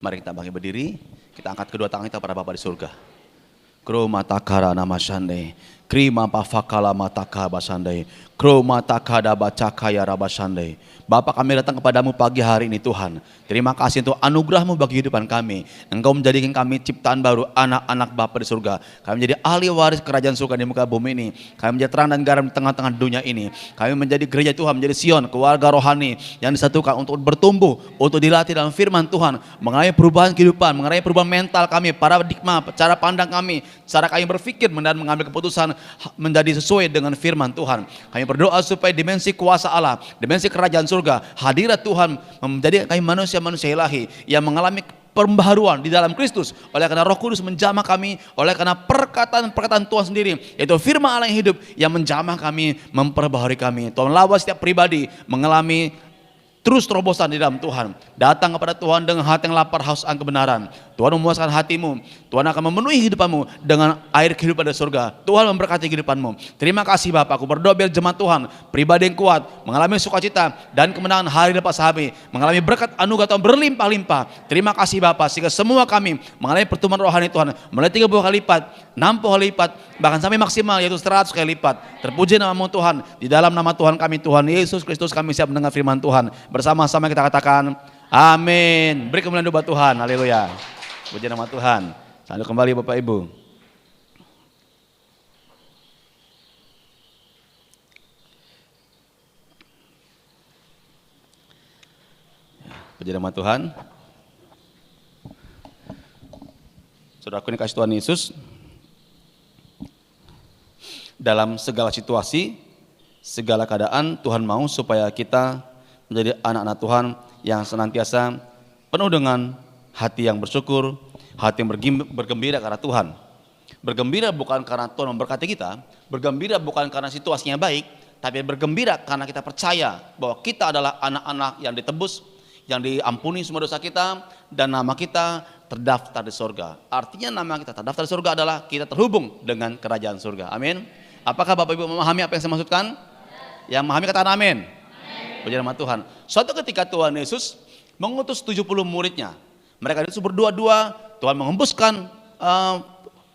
Mari kita bangkit berdiri, kita angkat kedua tangan kita pada Bapa di surga. Kro matakara nama shande, krima pafakala mataka basande, kro matakada bacakaya rabasande. Bapak, kami datang kepadamu pagi hari ini Tuhan. Terima kasih untuk anugerahmu bagi kehidupan kami. Engkau menjadikan kami ciptaan baru, anak-anak Bapa di surga. Kami menjadi ahli waris kerajaan surga di muka bumi ini. Kami menjadi terang dan garam di tengah-tengah dunia ini. Kami menjadi gereja Tuhan, menjadi Sion, keluarga rohani yang disatukan untuk bertumbuh, untuk dilatih dalam firman Tuhan. Mengenai perubahan kehidupan, mengenai perubahan mental kami, paradigma, cara pandang kami, cara kami berpikir dan mengambil keputusan menjadi sesuai dengan firman Tuhan. Kami berdoa supaya dimensi kuasa Allah, dimensi kerajaan surga, hadirat Tuhan menjadi kami manusia-manusia ilahi yang mengalami pembaharuan di dalam Kristus oleh karena Roh Kudus menjamah kami, oleh karena perkataan-perkataan Tuhan sendiri, yaitu firman Allah yang hidup yang menjamah kami, memperbaharui kami. Tuhan lawa setiap pribadi mengalami terus terobosan di dalam Tuhan. Datang kepada Tuhan dengan hati yang lapar haus akan kebenaran. Tuhan memuaskan hatimu. Tuhan akan memenuhi kehidupanmu dengan air kehidupan dari surga. Tuhan memberkati kehidupanmu. Terima kasih Bapak. Aku berdoa biar jemaat Tuhan, pribadi yang kuat, mengalami sukacita dan kemenangan hari lepas hari, mengalami berkat anugerah Tuhan berlimpah-limpah. Terima kasih Bapak, sehingga semua kami mengalami pertumbuhan rohani Tuhan mulai 30 kali lipat, 60 kali lipat, bahkan sampai maksimal yaitu 100 kali lipat. Terpuji namamu Tuhan. Di dalam nama Tuhan kami, Tuhan Yesus Kristus, kami siap mendengar firman Tuhan. Bersama-sama kita katakan amin. Beri kemuliaan buat Tuhan. Haleluya. Puji nama Tuhan. Sambil kembali Bapak Ibu. Puji nama Tuhan. Saudaraku ini kasih Tuhan Yesus, dalam segala situasi, segala keadaan, Tuhan mau supaya kita menjadi anak-anak Tuhan yang senantiasa penuh dengan hati yang bersyukur, hati yang bergembira karena Tuhan. Bergembira bukan karena Tuhan memberkati kita, bergembira bukan karena situasinya baik, tapi bergembira karena kita percaya bahwa kita adalah anak-anak yang ditebus, yang diampuni semua dosa kita, dan nama kita terdaftar di surga. Artinya nama kita terdaftar di surga adalah kita terhubung dengan kerajaan surga. Amin. Apakah Bapak Ibu memahami apa yang saya maksudkan? Yang memahami katakan amin. Puji nama Tuhan. Suatu ketika Tuhan Yesus mengutus 70 muridnya. Mereka itu berdua-dua, Tuhan mengembuskan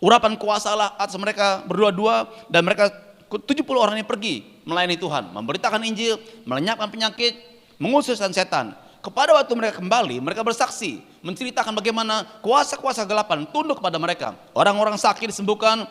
urapan kuasa Allah atas mereka berdua-dua, dan mereka 70 orang ini pergi melayani Tuhan, memberitakan Injil, melenyapkan penyakit, mengusirkan setan. Kepada waktu mereka kembali, mereka bersaksi, menceritakan bagaimana kuasa-kuasa gelapan tunduk kepada mereka. Orang-orang sakit disembuhkan,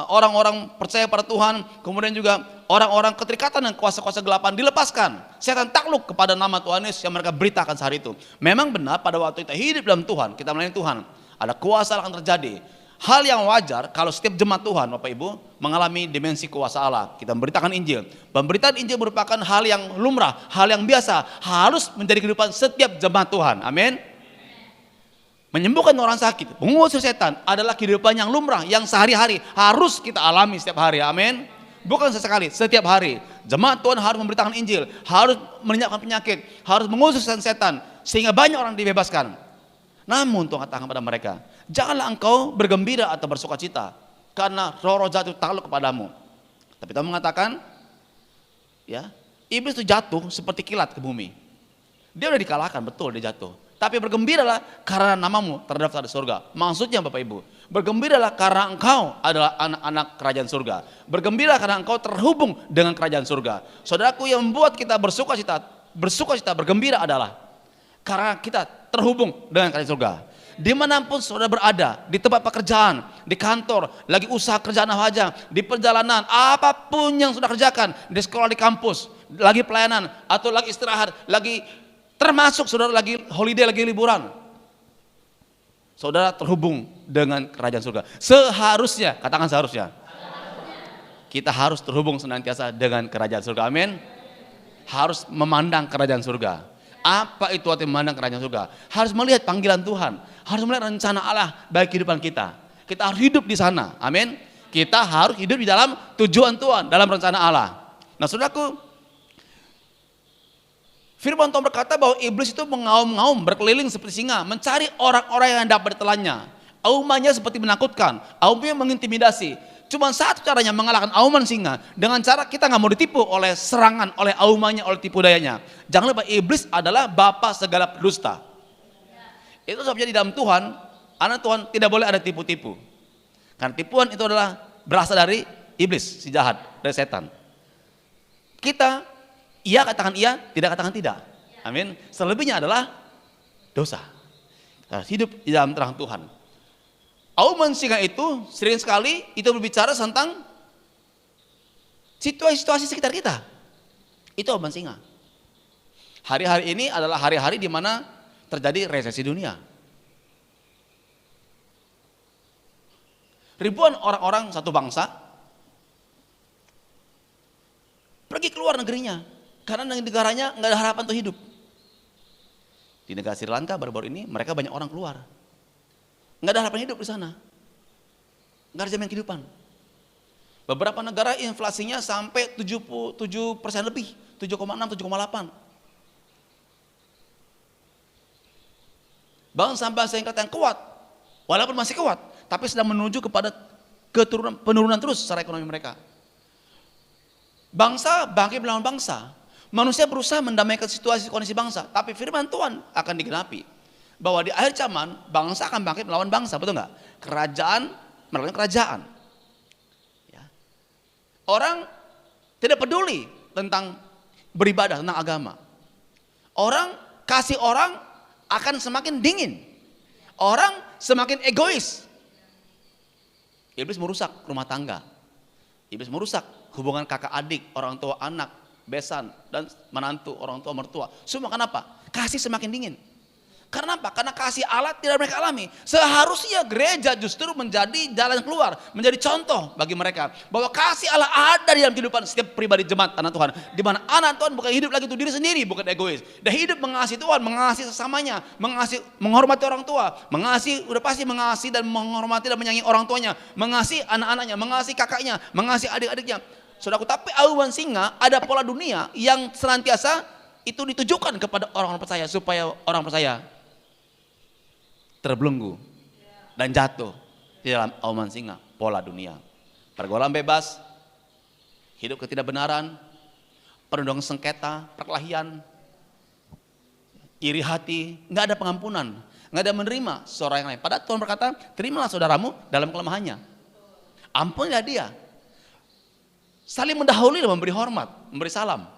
orang-orang percaya pada Tuhan, kemudian juga orang-orang keterikatan dengan kuasa-kuasa gelapan dilepaskan. Setan takluk kepada nama Tuhan Yesus yang mereka beritakan sehari itu. Memang benar pada waktu kita hidup dalam Tuhan, kita melayani Tuhan, ada kuasa akan terjadi. Hal yang wajar kalau setiap jemaat Tuhan, Bapak Ibu, mengalami dimensi kuasa Allah. Kita memberitakan Injil. Pemberitaan Injil merupakan hal yang lumrah, hal yang biasa, harus menjadi kehidupan setiap jemaat Tuhan. Amin. Menyembuhkan orang sakit, mengusir setan adalah kehidupan yang lumrah, yang sehari-hari harus kita alami setiap hari. Amin. Bukan sesekali, setiap hari. Jemaat Tuhan harus memberitakan Injil, harus melenyapkan penyakit, harus mengusir setan, sehingga banyak orang dibebaskan. Namun Tuhan katakan kepada mereka, janganlah engkau bergembira atau bersukacita karena roh-roh jahat itu takluk kepadamu. Tapi Tuhan mengatakan, ya, iblis itu jatuh seperti kilat ke bumi. Dia udah dikalahkan, betul dia jatuh. Tapi bergembiralah karena namamu terdaftar di surga. Maksudnya Bapak Ibu, bergembiralah karena engkau adalah anak-anak kerajaan surga. Bergembira karena engkau terhubung dengan kerajaan surga. Saudaraku, yang membuat kita bersukacita, bergembira adalah karena kita terhubung dengan kerajaan surga. Dimanapun saudara berada, di tempat pekerjaan, di kantor, lagi usaha kerjaan apa aja, di perjalanan, apapun yang sudah kerjakan, di sekolah, di kampus, lagi pelayanan, atau lagi istirahat, lagi termasuk saudara lagi holiday, lagi liburan, saudara terhubung dengan kerajaan surga. Seharusnya, katakan seharusnya, kita harus terhubung senantiasa dengan kerajaan surga. Amin. Harus memandang kerajaan surga. Apa itu arti memandang kerajaan surga? Harus melihat panggilan Tuhan, harus melihat rencana Allah bagi kehidupan kita. Kita harus hidup di sana. Amin. Kita harus hidup di dalam tujuan Tuhan, dalam rencana Allah. Nah, saudaraku, firman Tuhan berkata bahwa iblis itu mengaum-ngaum, berkeliling seperti singa, mencari orang-orang yang dapat ditelannya. Aumannya seperti menakutkan, aumnya mengintimidasi. Cuma satu caranya mengalahkan auman singa, dengan cara kita nggak mau ditipu oleh serangan, oleh aumannya, oleh tipu dayanya. Jangan lupa, iblis adalah bapa segala pendusta. Itu sebabnya di dalam Tuhan, anak Tuhan tidak boleh ada tipu-tipu. Karena tipuan itu adalah berasal dari iblis, si jahat, dari setan. Kita, iya katakan iya, tidak katakan tidak. Amin. Selebihnya adalah dosa. Kita harus hidup di dalam terang Tuhan. Auman singa itu sering sekali itu berbicara tentang situasi-situasi sekitar kita. Itu auman singa. Hari-hari ini adalah hari-hari di mana terjadi resesi dunia. Ribuan orang-orang satu bangsa pergi keluar negerinya karena negaranya nggak ada harapan untuk hidup. Di negara Sri Lanka baru-baru ini mereka banyak orang keluar. Nggak ada harapan hidup di sana. Nggak ada jaminan kehidupan. Beberapa negara inflasinya sampai 77% lebih, 7,6, 7,8. Bahkan sampai setingkat yang kuat, walaupun masih kuat, tapi sedang menuju kepada penurunan terus secara ekonomi mereka. Bangsa bangkit melawan bangsa. Manusia berusaha mendamaikan situasi kondisi bangsa, tapi firman Tuhan akan digenapi. Bahwa di akhir zaman bangsa akan bangkit melawan bangsa, betul nggak? Kerajaan melawan kerajaan. Ya. Orang tidak peduli tentang beribadah, tentang agama. Orang kasih orang akan semakin dingin. Orang semakin egois. Iblis merusak rumah tangga. Iblis merusak hubungan kakak adik, orang tua anak, besan dan menantu, orang tua mertua. Semua kenapa? Kasih semakin dingin. Karena apa? Karena kasih Allah tidak mereka alami. Seharusnya gereja justru menjadi jalan keluar, menjadi contoh bagi mereka bahwa kasih Allah ada di dalam kehidupan setiap pribadi jemaat anak Tuhan. Di mana anak Tuhan bukan hidup lagi untuk diri sendiri, bukan egois. Dia hidup mengasihi Tuhan, mengasihi sesamanya, menghormati orang tua, udah pasti mengasihi dan menghormati dan menyayangi orang tuanya, mengasihi anak-anaknya, mengasihi kakaknya, mengasihi adik-adiknya. Saudaraku, tapi auman singa ada pola dunia yang senantiasa itu ditujukan kepada orang-orang percaya supaya orang percaya terbelenggu dan jatuh di dalam auman singa, pola dunia. Pergaulan bebas, hidup ketidakbenaran, penuh dengan sengketa, perkelahian, iri hati, nggak ada pengampunan, nggak ada menerima seorang yang lain. Padahal Tuhan berkata, terimalah saudaramu dalam kelemahannya, ampunilah dia, saling mendahului dan memberi hormat, memberi salam.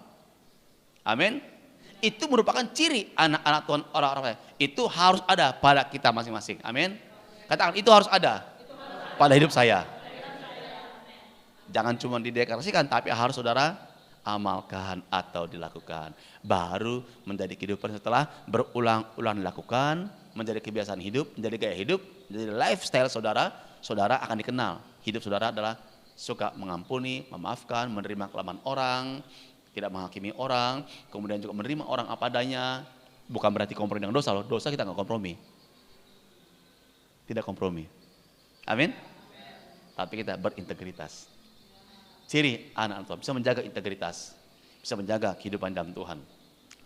Amin. Itu merupakan ciri anak-anak Tuhan, orang-orang itu harus ada pada kita masing-masing. Amin. Katakan itu harus ada pada hidup saya. Jangan cuma dideklarasikan, tapi harus saudara amalkan atau dilakukan. Baru menjadi kehidupan setelah berulang-ulang dilakukan, menjadi kebiasaan hidup, menjadi gaya hidup, menjadi lifestyle saudara. Saudara akan dikenal. Hidup saudara adalah suka mengampuni, memaafkan, menerima kelemahan orang, tidak menghakimi orang, kemudian juga menerima orang apa adanya. Bukan berarti kompromi dengan dosa loh, dosa kita nggak kompromi. Tidak kompromi. Amin. Tapi kita berintegritas. Ciri anak Tuhan bisa menjaga integritas, bisa menjaga kehidupan dalam Tuhan.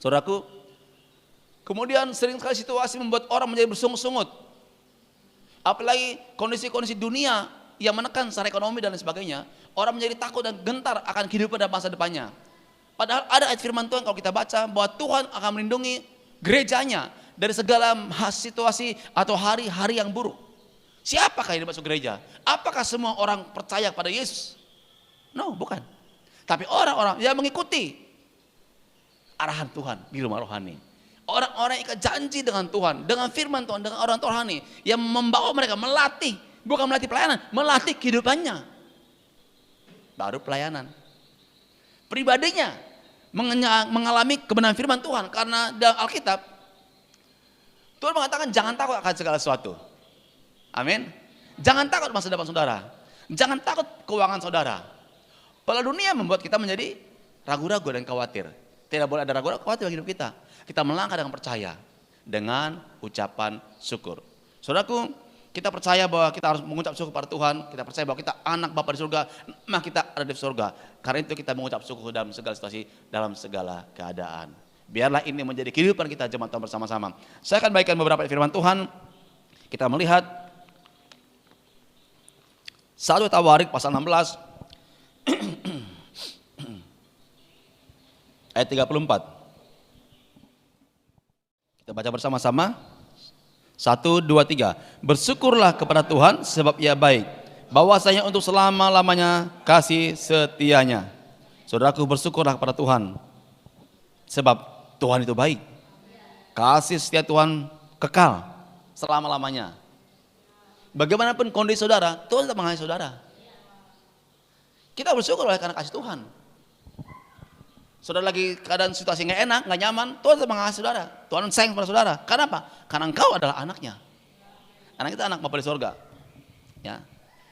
Saudaraku, kemudian sering sekali situasi membuat orang menjadi bersungut-sungut. Apalagi kondisi-kondisi dunia yang menekan secara ekonomi dan lain sebagainya, orang menjadi takut dan gentar akan kehidupan dan masa depannya. Padahal ada ayat firman Tuhan kalau kita baca bahwa Tuhan akan melindungi gerejanya dari segala situasi atau hari-hari yang buruk. Siapakah yang masuk gereja? Apakah semua orang percaya pada Yesus? No, bukan. Tapi orang-orang yang mengikuti arahan Tuhan di rumah rohani. Orang-orang yang ikat janji dengan Tuhan, dengan firman Tuhan, dengan orang rohani yang membawa mereka melatih, bukan melatih pelayanan, melatih kehidupannya. Baru pelayanan. Pribadinya mengalami kebenaran firman Tuhan karena dalam Alkitab Tuhan mengatakan jangan takut akan segala sesuatu. Amin. Jangan takut masa depan saudara. Jangan takut keuangan saudara. Pola dunia membuat kita menjadi ragu-ragu dan khawatir. Tidak boleh ada ragu-ragu khawatir dalam hidup kita. Kita melangkah dengan percaya, dengan ucapan syukur. Saudaraku, kita percaya bahwa kita harus mengucap syukur kepada Tuhan. Kita percaya bahwa kita anak Bapa di surga, maka kita ada di surga. Karena itu kita mengucap syukur dalam segala situasi, dalam segala keadaan. Biarlah ini menjadi kehidupan kita jemaat Tuhan bersama-sama. Saya akan bagikan beberapa firman Tuhan. Kita melihat 1 Tawarik pasal 16 ayat 34. Kita baca bersama-sama. 1, 2, 3. Bersyukurlah kepada Tuhan sebab Ia baik. Bahwasanya untuk selama-lamanya kasih setianya. Saudaraku, bersyukurlah kepada Tuhan sebab Tuhan itu baik. Kasih setia Tuhan kekal selama-lamanya. Bagaimanapun kondisi saudara, Tuhan tetap mengasihi saudara. Kita bersyukur oleh karena kasih Tuhan. Saudara lagi keadaan situasi nggak enak, nggak nyaman, Tuhan tetap mengasihi saudara. Tuhan sayang pada saudara. Karena apa? Karena engkau adalah anaknya. Anak kita anak Bapa di surga. Ya.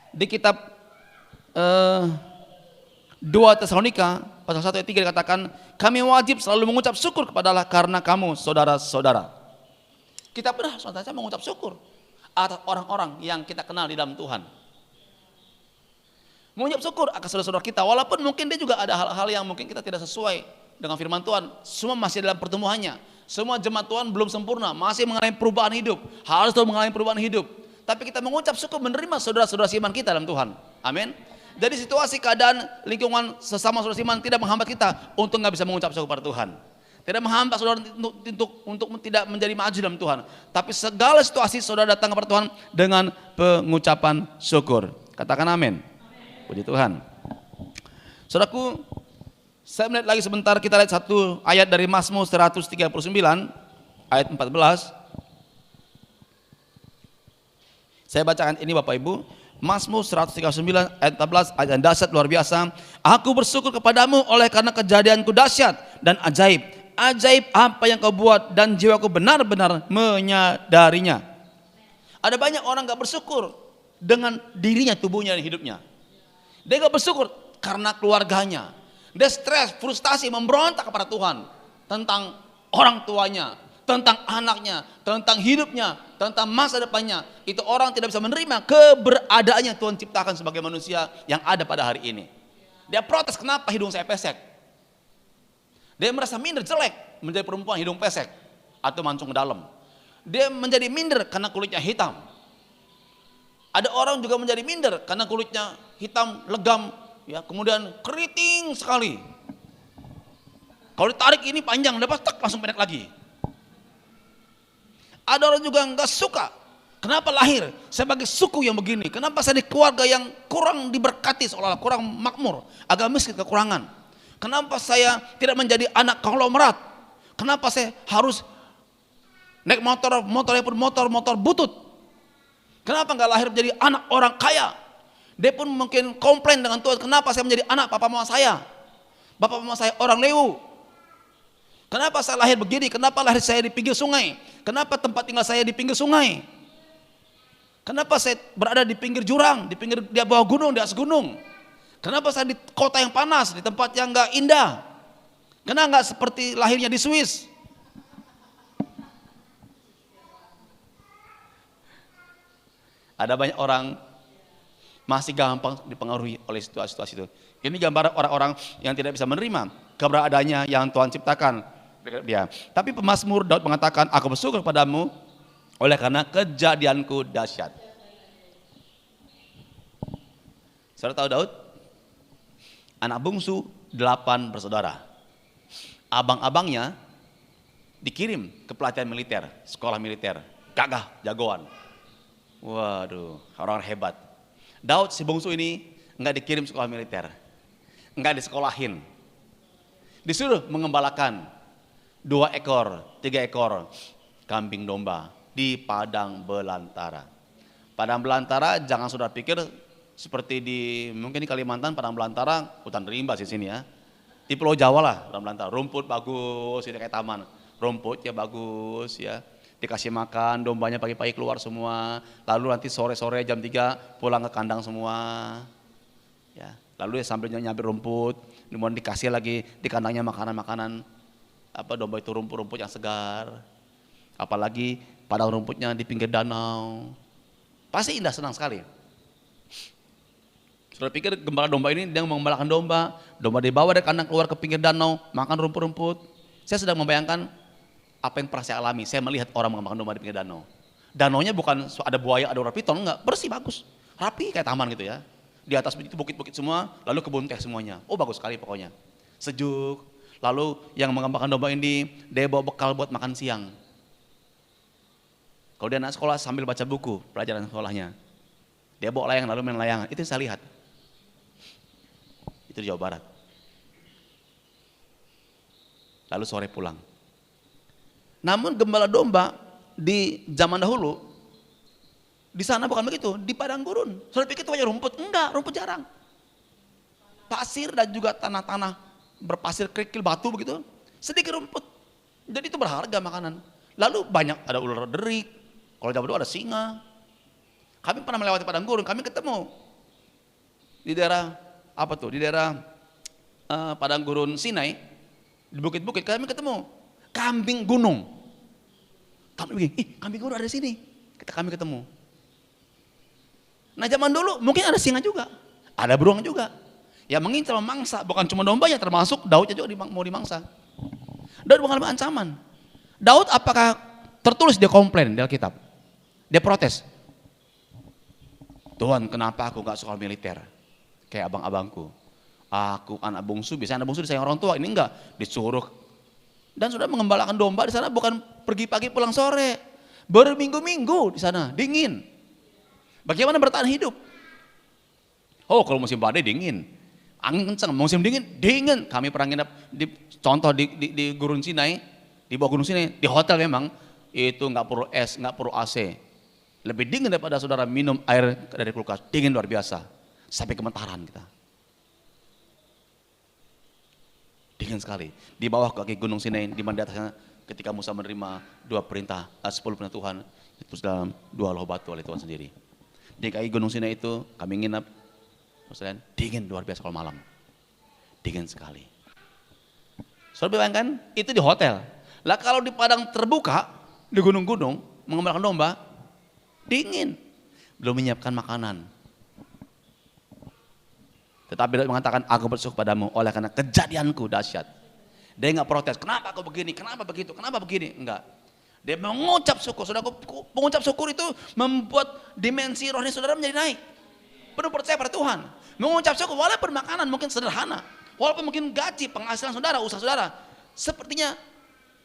Di kitab 2 Tesalonika pasal 1 ayat 3 dikatakan, kami wajib selalu mengucap syukur kepada Allah karena kamu saudara-saudara. Kita pernah saudara mengucap syukur atas orang-orang yang kita kenal di dalam Tuhan. Mengucap syukur akan saudara-saudara kita, walaupun mungkin dia juga ada hal-hal yang mungkin kita tidak sesuai dengan firman Tuhan. Semua masih dalam pertumbuhannya. Semua jemaat Tuhan belum sempurna, masih mengalami perubahan hidup. Harus terus mengalami perubahan hidup. Tapi kita mengucap syukur menerima saudara-saudara seiman kita dalam Tuhan. Amin. Jadi situasi keadaan lingkungan sesama saudara seiman tidak menghambat kita untuk nggak bisa mengucap syukur pada Tuhan. Tidak menghambat saudara untuk tidak menjadi maju dalam Tuhan. Tapi segala situasi saudara datang kepada Tuhan dengan pengucapan syukur. Katakan amin. Puji Tuhan. Saudaraku, saya melihat lagi sebentar, kita lihat satu ayat dari Mazmur 139 ayat 14. Saya bacakan ini Bapak Ibu. Mazmur 139 ayat 14, ayat yang dahsyat luar biasa. Aku bersyukur kepadamu oleh karena kejadianku dahsyat dan ajaib. Ajaib apa yang kau buat dan jiwaku benar-benar menyadarinya. Ada banyak orang gak bersyukur dengan dirinya, tubuhnya dan hidupnya. Dia gak bersyukur karena keluarganya. Dia stres, frustasi, memberontak kepada Tuhan. Tentang orang tuanya, tentang anaknya, tentang hidupnya, tentang masa depannya. Itu orang tidak bisa menerima keberadaannya Tuhan ciptakan sebagai manusia yang ada pada hari ini. Dia protes, kenapa hidung saya pesek? Dia merasa minder, jelek menjadi perempuan hidung pesek atau mancung ke dalam. Dia menjadi minder karena kulitnya hitam. Ada orang juga menjadi minder karena kulitnya hitam, legam, ya, kemudian keriting sekali. Kalau ditarik ini panjang, dapat langsung pendek lagi. Ada orang juga nggak suka. Kenapa lahir sebagai suku yang begini? Kenapa saya di keluarga yang kurang diberkati, seolah-olah kurang makmur, agak miskin, kekurangan? Kenapa saya tidak menjadi anak konglomerat? Kenapa saya harus naik motor butut? Kenapa nggak lahir menjadi anak orang kaya? Dia pun mungkin komplain dengan Tuhan, kenapa saya menjadi anak papa mama saya? Bapak mama saya orang Lewu. Kenapa saya lahir begini? Kenapa lahir saya di pinggir sungai? Kenapa tempat tinggal saya di pinggir sungai? Kenapa saya berada di pinggir jurang, di bawah gunung, di atas gunung? Kenapa saya di kota yang panas, di tempat yang nggak indah? Kenapa nggak seperti lahirnya di Swiss? Ada banyak orang masih gampang dipengaruhi oleh situasi-situasi itu. Ini gambaran orang-orang yang tidak bisa menerima keberadaannya yang Tuhan ciptakan dia. Tapi pemazmur Daud mengatakan, aku bersyukur padamu oleh karena kejadianku dahsyat. Saudara tahu Daud? Anak bungsu 8 bersaudara. Abang-abangnya dikirim ke pelatihan militer, sekolah militer. Gagah, jagoan. Waduh, orang hebat. Daud si bungsu ini enggak dikirim sekolah militer, enggak disekolahin, disuruh mengembalakan 2 ekor, 3 ekor kambing domba di padang belantara. Padang belantara jangan saudara pikir seperti mungkin di Kalimantan padang belantara hutan rimba di sini ya. Di Pulau Jawa lah padang belantara, rumput bagus, ini kayak taman, rumputnya bagus ya. Dikasih makan, dombanya pagi-pagi keluar semua, lalu nanti sore-sore jam 3 pulang ke kandang semua. Ya, lalu sambil nyambil rumput, kemudian dikasih lagi di kandangnya makanan-makanan, domba itu rumput-rumput yang segar. Apalagi padang rumputnya di pinggir danau. Pasti indah, senang sekali. Sudah pikir gembala domba ini dia mengembalakan domba dibawa dari kandang keluar ke pinggir danau, makan rumput-rumput. Saya sedang membayangkan apa yang pernah saya alami. Saya melihat orang mengembangkan domba di pinggir danau. Danaunya bukan ada buaya, ada ular piton, enggak, bersih, bagus, rapi kayak taman gitu ya. Di atas itu bukit-bukit semua, lalu kebun teh semuanya. Oh bagus sekali pokoknya, sejuk. Lalu yang mengembangkan domba ini dia bawa bekal buat makan siang. Kalau dia anak sekolah sambil baca buku, pelajaran sekolahnya. Dia bawa layangan lalu main layangan, itu yang saya lihat. Itu di Jawa Barat. Lalu sore pulang. Namun gembala domba di zaman dahulu, di sana bukan begitu, di padang gurun. Saudara pikir itu hanya rumput? Enggak, rumput jarang. Pasir dan juga tanah-tanah berpasir, kerikil, batu begitu. Sedikit rumput. Jadi itu berharga makanan. Lalu banyak, ada ular derik, kalau zaman dulu ada singa. Kami pernah melewati padang gurun, kami ketemu di daerah apa tuh? Di daerah padang gurun Sinai, di bukit-bukit kami ketemu kambing gunung. Kami begini, kambing gunung ada di sini. Kami ketemu. Nah zaman dulu mungkin ada singa juga, ada beruang juga. Yang mengincar memangsa, bukan cuma dombanya, termasuk Daudnya juga mau dimangsa. Daud mengalami ancaman. Daud apakah tertulis dia komplain di Alkitab? Dia protes. Tuhan, kenapa aku gak sekolah militer? Kayak abang-abangku. Aku anak bungsu, biasanya anak bungsu disayang orang tua, ini enggak, disuruh. Dan sudah mengembalakan domba di sana bukan pergi pagi pulang sore. Berminggu-minggu di sana, dingin. Bagaimana bertahan hidup? Oh, kalau musim badai dingin. Angin kencang, musim dingin, dingin. Kami pernah nginep di contoh di Gurun Sinai. Di bawah Gunung Sinai, di hotel memang itu nggak perlu es, nggak perlu AC, lebih dingin daripada saudara minum air dari kulkas, dingin luar biasa, sampai gemetaran kita, dingin sekali. Di bawah kaki Gunung Sinai, di mana di atasnya ketika Musa menerima 10 perintah Tuhan, itu dalam 2 loh batu oleh Tuhan sendiri. Di kaki Gunung Sinai itu kami nginap, dingin luar biasa kalau malam, dingin sekali. Saudara bayangkan itu di hotel. Lah kalau di padang terbuka, di gunung-gunung, mengembalakan domba, dingin. Belum menyiapkan makanan. Tetapi Daud mengatakan, aku bersyukur padamu oleh karena kejadianku dahsyat. Dia enggak protes, kenapa kau begini, kenapa begitu, kenapa begini, enggak. Dia mengucap syukur. Saudara, mengucap syukur itu membuat dimensi rohani saudara menjadi naik. Penuh percaya pada Tuhan. Mengucap syukur walaupun makanan mungkin sederhana, walaupun mungkin gaji, penghasilan saudara, usaha saudara, sepertinya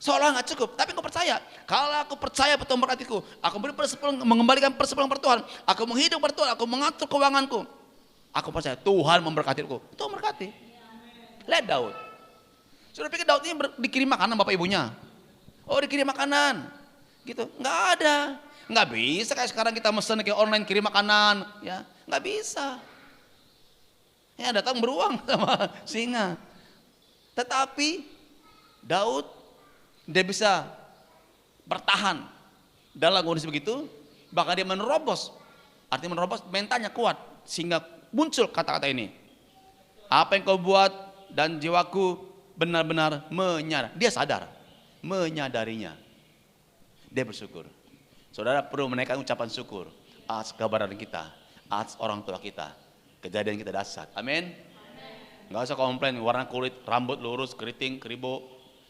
seolah nggak cukup, tapi aku percaya. Kalau aku percaya Tuhan memberkatiku, aku beri persepuluhan, mengembalikan persepuluhan per Tuhan, aku menghidup per Tuhan, aku mengatur keuanganku. Aku percaya Tuhan memberkatiku. Tuhan memberkati. Lihat Daud. Sudah pikir Daud ini dikirim makanan bapak ibunya? Oh dikirim makanan, gitu? Nggak ada. Nggak bisa kayak sekarang kita mesen kayak online kirim makanan, ya nggak bisa. Ya datang beruang sama singa. Tetapi Daud dia bisa bertahan dalam kondisi begitu, bahkan dia menerobos. Artinya menerobos, mentalnya kuat sehingga muncul kata-kata ini. Apa yang kau buat dan jiwaku benar-benar menyadar. Dia sadar, menyadarinya. Dia bersyukur. Saudara perlu menaikkan ucapan syukur atas kebenaran kita, atas orang tua kita, kejadian kita dahsyat. Amin. Nggak usah komplain warna kulit, rambut lurus, keriting, keribo.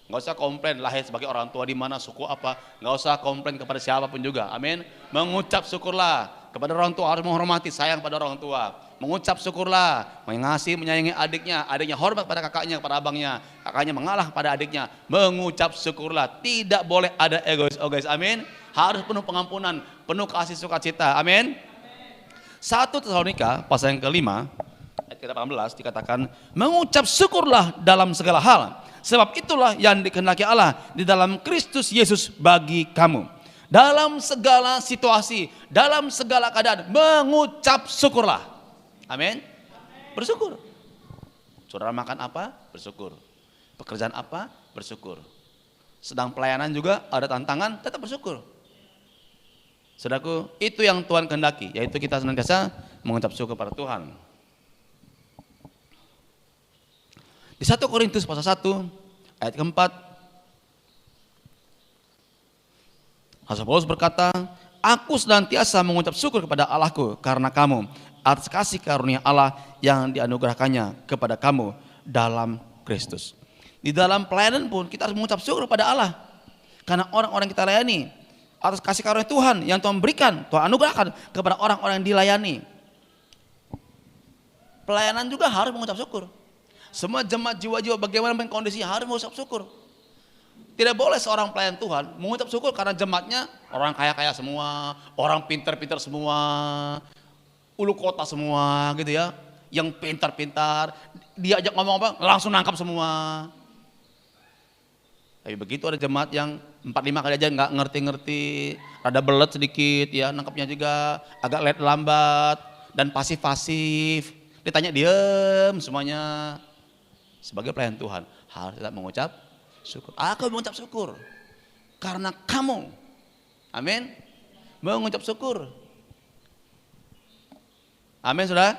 Nggak usah komplain lahir sebagai orang tua di mana, suku apa. Nggak usah komplain kepada siapapun juga. Amin. Mengucap syukurlah kepada orang tua, harus menghormati, sayang pada orang tua. Mengucap syukurlah, mengasihi, menyayangi adiknya, adiknya hormat pada kakaknya, pada abangnya, kakaknya mengalah pada adiknya. Mengucap syukurlah, tidak boleh ada egois. Oh guys, amin. Harus penuh pengampunan, penuh kasih sukacita. Amin. 1 Tesalonika pasal yang ke-5 ayat ke-18 dikatakan, mengucap syukurlah dalam segala hal, sebab itulah yang dikehendaki Allah di dalam Kristus Yesus bagi kamu. Dalam segala situasi, dalam segala keadaan, mengucap syukurlah. Amin. Bersyukur. Saudara makan apa? Bersyukur. Pekerjaan apa? Bersyukur. Sedang pelayanan juga ada tantangan, tetap bersyukur. Saudaraku, itu yang Tuhan kehendaki, yaitu kita senantiasa mengucap syukur pada Tuhan. Di 1 Korintus pasal 1 ayat keempat, Rasul Paulus berkata, aku senantiasa mengucap syukur kepada Allahku karena kamu, atas kasih karunia Allah yang dianugerahkannya kepada kamu dalam Kristus. Di dalam pelayanan pun kita harus mengucap syukur kepada Allah, karena orang-orang kita layani atas kasih karunia Tuhan yang Tuhan berikan, Tuhan anugerahkan kepada orang-orang yang dilayani. Pelayanan juga harus mengucap syukur. Semua jemaat jiwa-jiwa bagaimana kondisinya harus mengucap syukur. Tidak boleh seorang pelayan Tuhan mengucap syukur karena jemaatnya orang kaya-kaya semua, orang pintar-pintar semua, ulu kota semua gitu ya. Yang pintar-pintar, diajak ngomong apa langsung nangkap semua. Tapi begitu ada jemaat yang 4-5 kali aja nggak ngerti-ngerti, rada belet sedikit ya, nangkapnya juga agak lambat dan pasif-pasif. Ditanya diem semuanya. Sebagai pelayan Tuhan harus tetap mengucap syukur. Aku mengucap syukur karena kamu, amin, mengucap syukur. Amin sudah?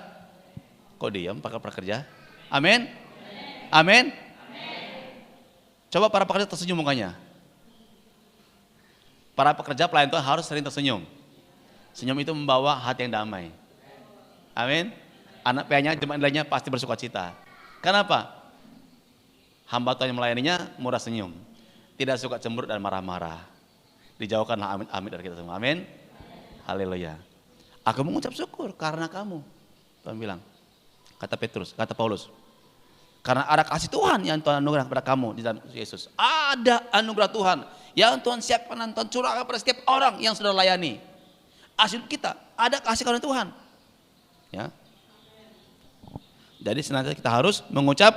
Kok diam para pekerja? Amin, amin. Coba para pekerja tersenyum mukanya. Para pekerja pelayan Tuhan harus sering tersenyum. Senyum itu membawa hati yang damai. Amin. Anak PA-nya, jemaat lainnya pasti bersuka cita. Kenapa? Hamba Tuhan yang melayaninya murah senyum, tidak suka cemberut dan marah-marah. Dijauhkanlah amit-amit dari kita semua. Amin. Haleluya. Aku mengucap syukur karena kamu. Tuhan bilang, kata Petrus, kata Paulus. Karena ada kasih Tuhan yang Tuhan anugerah kepada kamu di dalam Yesus. Ada anugerah Tuhan yang Tuhan siapkan dan Tuhan curahkan kepada setiap orang yang sudah layani. Asyik kita ada kasih karunia Tuhan. Ya. Jadi senantiasa kita harus mengucap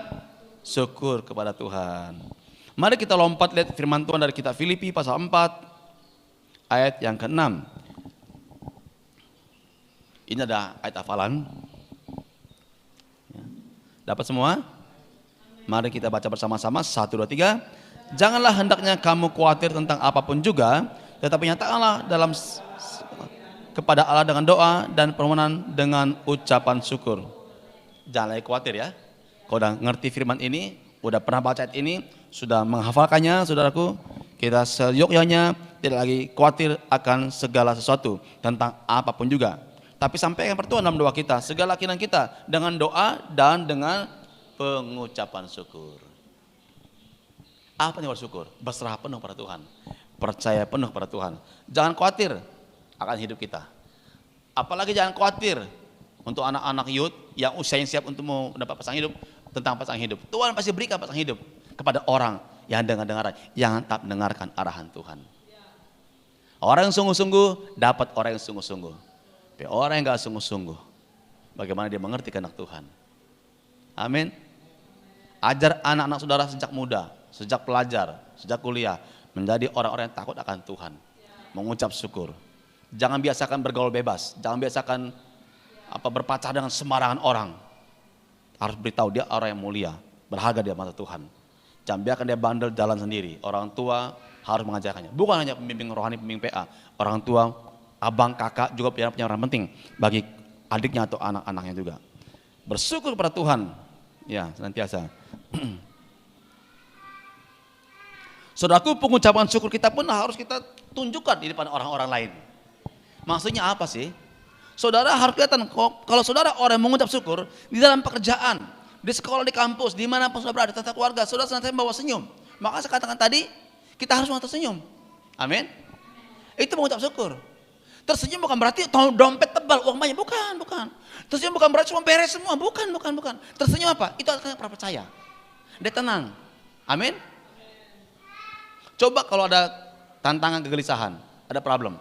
syukur kepada Tuhan. Mari kita lompat lihat firman Tuhan dari kitab Filipi pasal 4 ayat yang ke-6. Ini ada ayat hafalan. Dapat semua? Mari kita baca bersama-sama. 1, 2, 3. Janganlah hendaknya kamu khawatir tentang apapun juga, tetapi nyatakanlah dalam kepada Allah dengan doa dan permohonan dengan ucapan syukur. Jangan lagi khawatir ya. Kalau udah ngerti firman ini, udah pernah baca ayat ini, sudah menghafalkannya, saudaraku, kita seyogyanya tidak lagi khawatir akan segala sesuatu tentang apapun juga. Tapi sampaikan pertuan dalam doa kita, segala keinginan kita dengan doa dan dengan pengucapan syukur. Apa yang bersyukur? Berserah penuh pada Tuhan, percaya penuh pada Tuhan. Jangan khawatir akan hidup kita. Apalagi jangan khawatir untuk anak-anak youth yang usianya siap untuk mau mendapat pasangan hidup, tentang pasangan hidup. Tuhan pasti berikan pasangan hidup kepada orang yang dengar-dengar, yang tak mendengarkan arahan Tuhan. Orang yang sungguh-sungguh dapat orang yang sungguh-sungguh. Tapi orang yang gak sungguh-sungguh, bagaimana dia mengerti kehendak Tuhan. Amin. Ajar anak-anak saudara sejak muda, sejak pelajar, sejak kuliah, menjadi orang-orang yang takut akan Tuhan, mengucap syukur. Jangan biasakan bergaul bebas, jangan biasakan berpacar dengan sembarangan orang. Harus beritahu dia orang yang mulia, berharga di mata Tuhan. Jangan biarkan dia bandel jalan sendiri. Orang tua harus mengajarkannya. Bukan hanya pembimbing rohani, pembimbing PA. Orang tua, abang, kakak juga punya orang penting bagi adiknya atau anak-anaknya juga. Bersyukur kepada Tuhan. Ya, senantiasa. Saudaraku, pengucapan syukur kita pun harus kita tunjukkan di depan orang-orang lain. Maksudnya apa sih? Saudara harus kelihatan, kalau saudara orang yang mengucap syukur di dalam pekerjaan, di sekolah, di kampus, dimanapun saudara berada, tata keluarga, saudara senantiasa bawa senyum. Maka saya katakan tadi, kita harus tersenyum. Amin. Itu mengucap syukur. Tersenyum bukan berarti dompet tebal, uang banyak, bukan. Tersenyum bukan berarti cuma beres semua, bukan. Tersenyum apa? Itu artinya percaya. Dia tenang. Amin. Coba kalau ada tantangan kegelisahan, ada problem.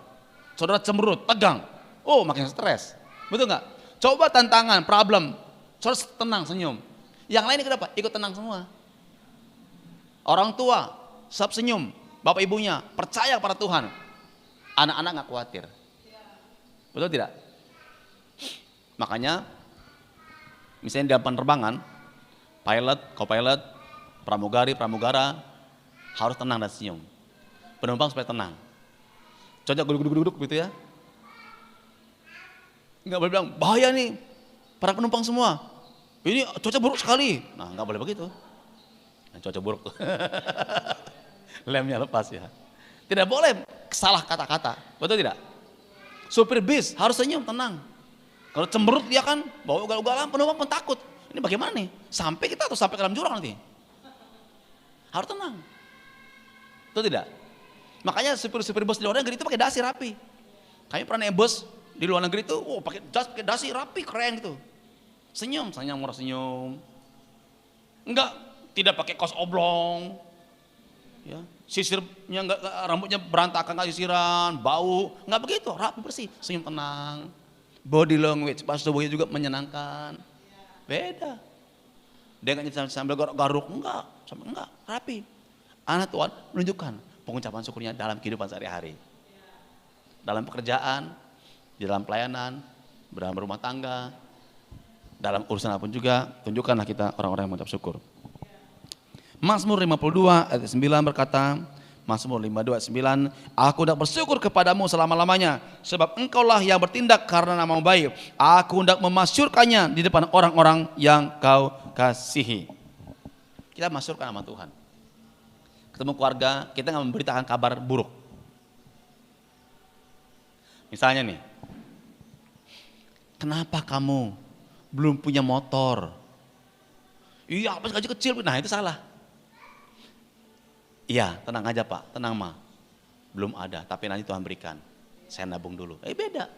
Saudara cemberut, tegang. Oh, makin stres. Betul nggak? Coba tantangan, problem. Saudara tenang, senyum. Yang lain kenapa? Ikut tenang semua. Orang tua, senyum. Bapak ibunya percaya pada Tuhan. Anak-anak nggak khawatir. Betul tidak? Makanya, misalnya di dalam penerbangan, pilot, co-pilot, pramugari, pramugara harus tenang dan senyum. Penumpang supaya tenang. Coba duduk gitu ya. Enggak boleh bilang, bahaya nih para penumpang semua. Ini cuaca buruk sekali. Nah, enggak boleh begitu. Nah, cuaca buruk tuh. Lemnya lepas ya. Tidak boleh salah kata-kata. Betul tidak? Supir bis harus senyum, tenang. Kalau cemberut dia kan bawa ugal-ugalan, penumpang pun takut. Ini bagaimana nih? Sampai kita atau sampai ke dalam jurang nanti? Harus tenang. Betul tidak? Makanya supir-supir bus di luar negeri itu pakai dasi rapi. Kami pernah naik bus di luar negeri itu, pakai dasi rapi, keren gitu. Senyum, murah senyum. Enggak, tidak pakai kaos oblong. Ya, sisirnya enggak, rambutnya berantakan, enggak sisiran, bau, enggak begitu, rapi bersih, senyum tenang. Body language pas tubuhnya juga menyenangkan. Beda. Dia enggak sambil garuk-garuk, enggak, rapi. Anak Tuhan menunjukkan pengucapan syukurnya dalam kehidupan sehari-hari. Dalam pekerjaan, di dalam pelayanan, dalam rumah tangga, dalam urusan apapun juga, tunjukkanlah kita orang-orang yang mengucap syukur. Mazmur 52 ayat 9 berkata, Mazmur 52 ayat 9, aku hendak bersyukur kepadamu selama-lamanya, sebab engkaulah yang bertindak karena namamu baik. Aku hendak memasyurkannya di depan orang-orang yang kau kasihi. Kita masyurkan nama Tuhan. Ketemu keluarga, kita nggak memberitakan kabar buruk. Misalnya nih, kenapa kamu belum punya motor? Iya, apa gaji kecil? Nah itu salah. Iya, tenang aja Pak, tenang Ma. Belum ada, tapi nanti Tuhan berikan. Saya nabung dulu. Beda.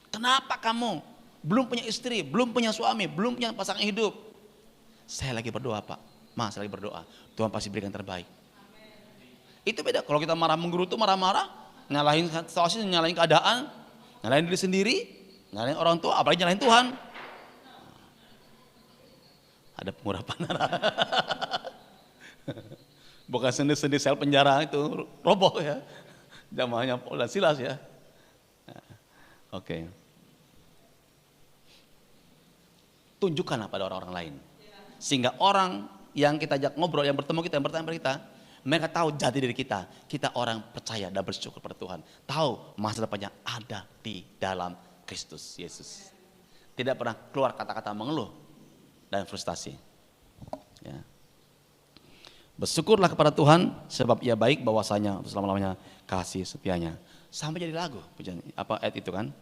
Kenapa kamu belum punya istri, belum punya suami, belum punya pasangan hidup? Saya lagi berdoa Pak. Ma, saya lagi berdoa. Tuhan pasti berikan terbaik. Itu beda. Kalau kita marah menggerutu, marah-marah, nyalahin situasi, nyalahin keadaan, nyalahin diri sendiri, nyalahin orang tua, apalagi nyalahin Tuhan. Ada pengurapan. Bukan sendi-sendi sel penjara itu roboh ya. Jamaahnya Paul dan Silas ya. Oke. Tunjukkanlah pada orang-orang lain. Sehingga orang yang kita ajak ngobrol, yang bertemu kita, yang bertanya pada kita, mereka tahu jati diri kita. Kita orang percaya dan bersyukur pada Tuhan. Tahu masa depannya ada di dalam Kristus Yesus. Tidak pernah keluar kata-kata mengeluh dan frustasi. Ya. Bersyukurlah kepada Tuhan sebab Ia baik, bahwasanya untuk selama-lamanya kasih setianya. Sampai jadi lagu, apa ayat itu kan?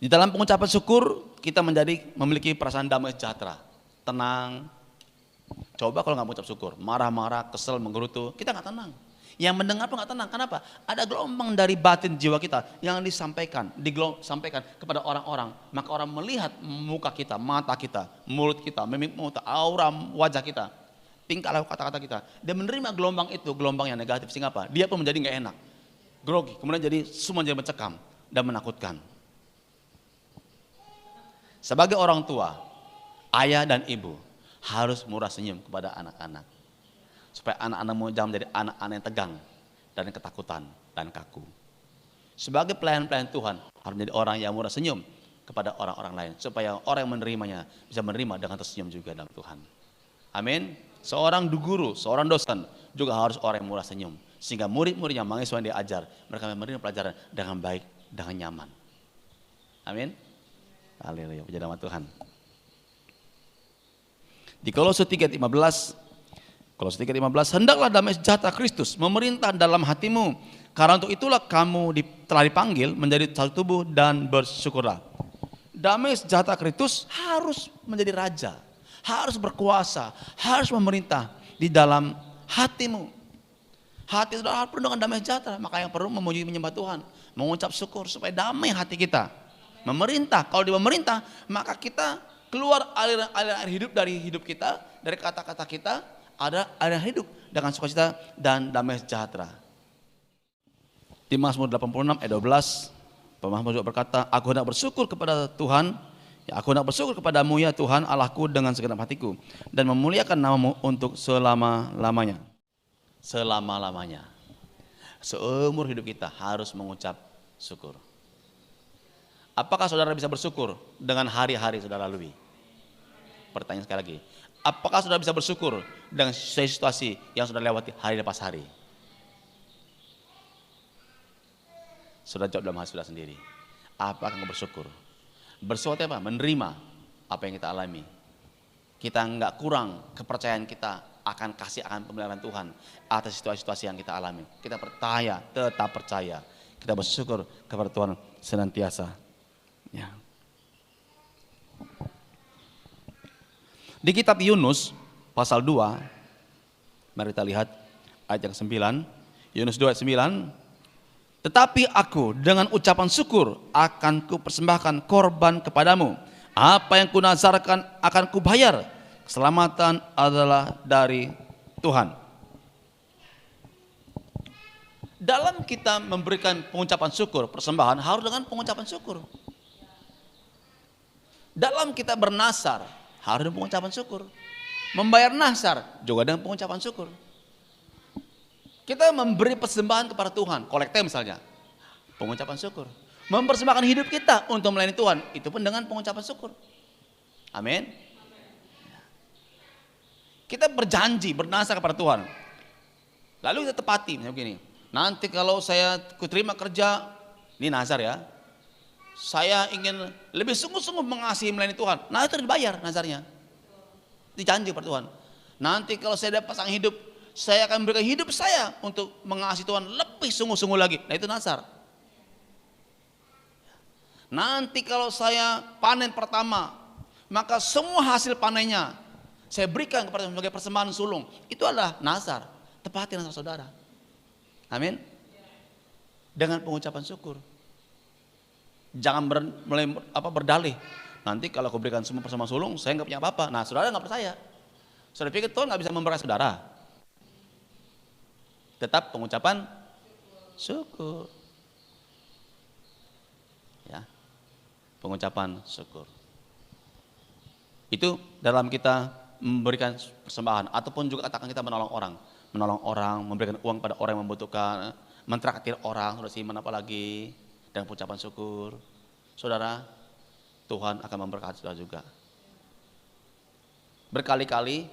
Di dalam pengucapan syukur kita memiliki perasaan damai sejahtera, tenang. Coba kalau nggak mengucap syukur, marah-marah, kesel, menggerutu, kita nggak tenang. Yang mendengar pun nggak tenang. Kenapa? Ada gelombang dari batin jiwa kita yang disampaikan kepada orang-orang. Maka orang melihat muka kita, mata kita, mulut kita, mimik muka, aura wajah kita, tingkah laku kata-kata kita. Dia menerima gelombang itu, gelombang yang negatif. Sehingga apa? Dia pun menjadi nggak enak, grogi, kemudian jadi semua jadi mencekam dan menakutkan. Sebagai orang tua, ayah dan ibu harus murah senyum kepada anak-anak. Supaya anak-anakmu jangan menjadi anak-anak yang tegang dan ketakutan dan kaku. Sebagai pelayan-pelayan Tuhan harus menjadi orang yang murah senyum kepada orang-orang lain. Supaya orang yang menerimanya bisa menerima dengan tersenyum juga dalam Tuhan. Amin. Seorang guru, seorang dosen juga harus orang yang murah senyum. Sehingga murid-muridnya, mahasiswa yang diajar, mereka menerima pelajaran dengan baik, dengan nyaman. Amin. Haleluya, puji nama Tuhan. Di Kolose 3:15, hendaklah damai sejahtera Kristus memerintah dalam hatimu, karena untuk itulah kamu telah dipanggil menjadi satu tubuh dan bersyukurlah. Damai sejahtera Kristus harus menjadi raja, harus berkuasa, harus memerintah di dalam hatimu. Hati saudara penuh dengan damai sejahtera, maka yang perlu memuji menyembah Tuhan, mengucap syukur supaya damai hati kita. Memerintah, kalau dia memerintah, maka kita keluar aliran air hidup dari hidup kita, dari kata-kata kita, ada aliran hidup dengan sukacita dan damai sejahtera. Di Mazmur 86 ayat 12, pemazmur juga berkata, aku hendak bersyukur kepada Tuhan, ya aku hendak bersyukur kepadamu ya Tuhan Allahku dengan segenap hatiku, dan memuliakan namamu untuk selama-lamanya. Selama-lamanya. Seumur hidup kita harus mengucap syukur. Apakah saudara bisa bersyukur dengan hari-hari saudara lalui? Pertanyaan sekali lagi. Apakah saudara bisa bersyukur dengan situasi yang saudara lewati hari lepas hari? Saudara jawab dalam hati saudara sendiri. Apakah engkau bersyukur? Bersyukur apa? Menerima apa yang kita alami. Kita nggak kurang kepercayaan kita akan kasih, akan pemeliharaan Tuhan atas situasi-situasi yang kita alami. Kita percaya, tetap percaya. Kita bersyukur kepada Tuhan senantiasa. Ya. Di kitab Yunus pasal 2, mari kita lihat ayat yang 9. Yunus 2 ayat 9. Tetapi aku dengan ucapan syukur akan kupersembahkan korban kepadamu. Apa yang kunazarkan akan kubayar. Keselamatan adalah dari Tuhan. Dalam kita memberikan pengucapan syukur, persembahan harus dengan pengucapan syukur. Dalam kita bernasar harus dengan pengucapan syukur. Membayar nasar juga dengan pengucapan syukur. Kita memberi persembahan kepada Tuhan, kolekte misalnya, pengucapan syukur. Mempersembahkan hidup kita untuk melayani Tuhan, itu pun dengan pengucapan syukur. Amin. Kita berjanji, bernasar kepada Tuhan. Lalu kita tepati, misalnya begini, nanti kalau saya kuterima kerja, ini nazar ya, saya ingin lebih sungguh-sungguh mengasihi melayani Tuhan. Nah itu dibayar nazarnya. Dijanji kepada Tuhan. Nanti kalau saya dapat pasangan hidup, saya akan memberikan hidup saya untuk mengasihi Tuhan lebih sungguh-sungguh lagi. Nah itu nazar. Nanti kalau saya panen pertama, maka semua hasil panennya saya berikan kepada sebagai persembahan sulung. Itu adalah nazar. Tepati nazar saudara. Amin. Dengan pengucapan syukur. Jangan berdalih. Nanti kalau aku berikan semua persembahan sulung, saya nggak punya apa-apa. Nah, saudara nggak percaya. Saudara pikir Tuhan nggak bisa memberkati saudara. Tetap pengucapan syukur. Ya, pengucapan syukur. Itu dalam kita memberikan persembahan ataupun juga katakan kita menolong orang, memberikan uang pada orang yang membutuhkan, mentraktir orang, saudara Siman apalagi dengan pengucapan syukur. Saudara, Tuhan akan memberkati saudara juga. Berkali-kali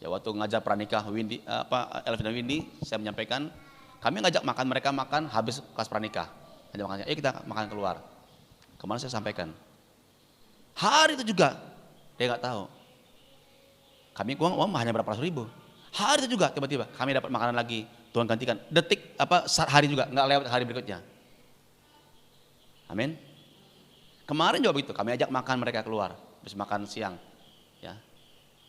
ya waktu ngajak pranikah Elvin dan Windy, saya menyampaikan kami ngajak makan, mereka makan habis kelas pranikah. Ngajak makan, kita makan keluar. Kemarin saya sampaikan. Hari itu juga dia nggak tahu. Kami uang hanya berapa ratus ribu. Hari itu juga tiba-tiba kami dapat makanan lagi. Tuhan gantikan. Hari juga nggak lewat hari berikutnya. Amin. Kemarin juga begitu. Kami ajak makan mereka keluar. Habis makan siang. Ya.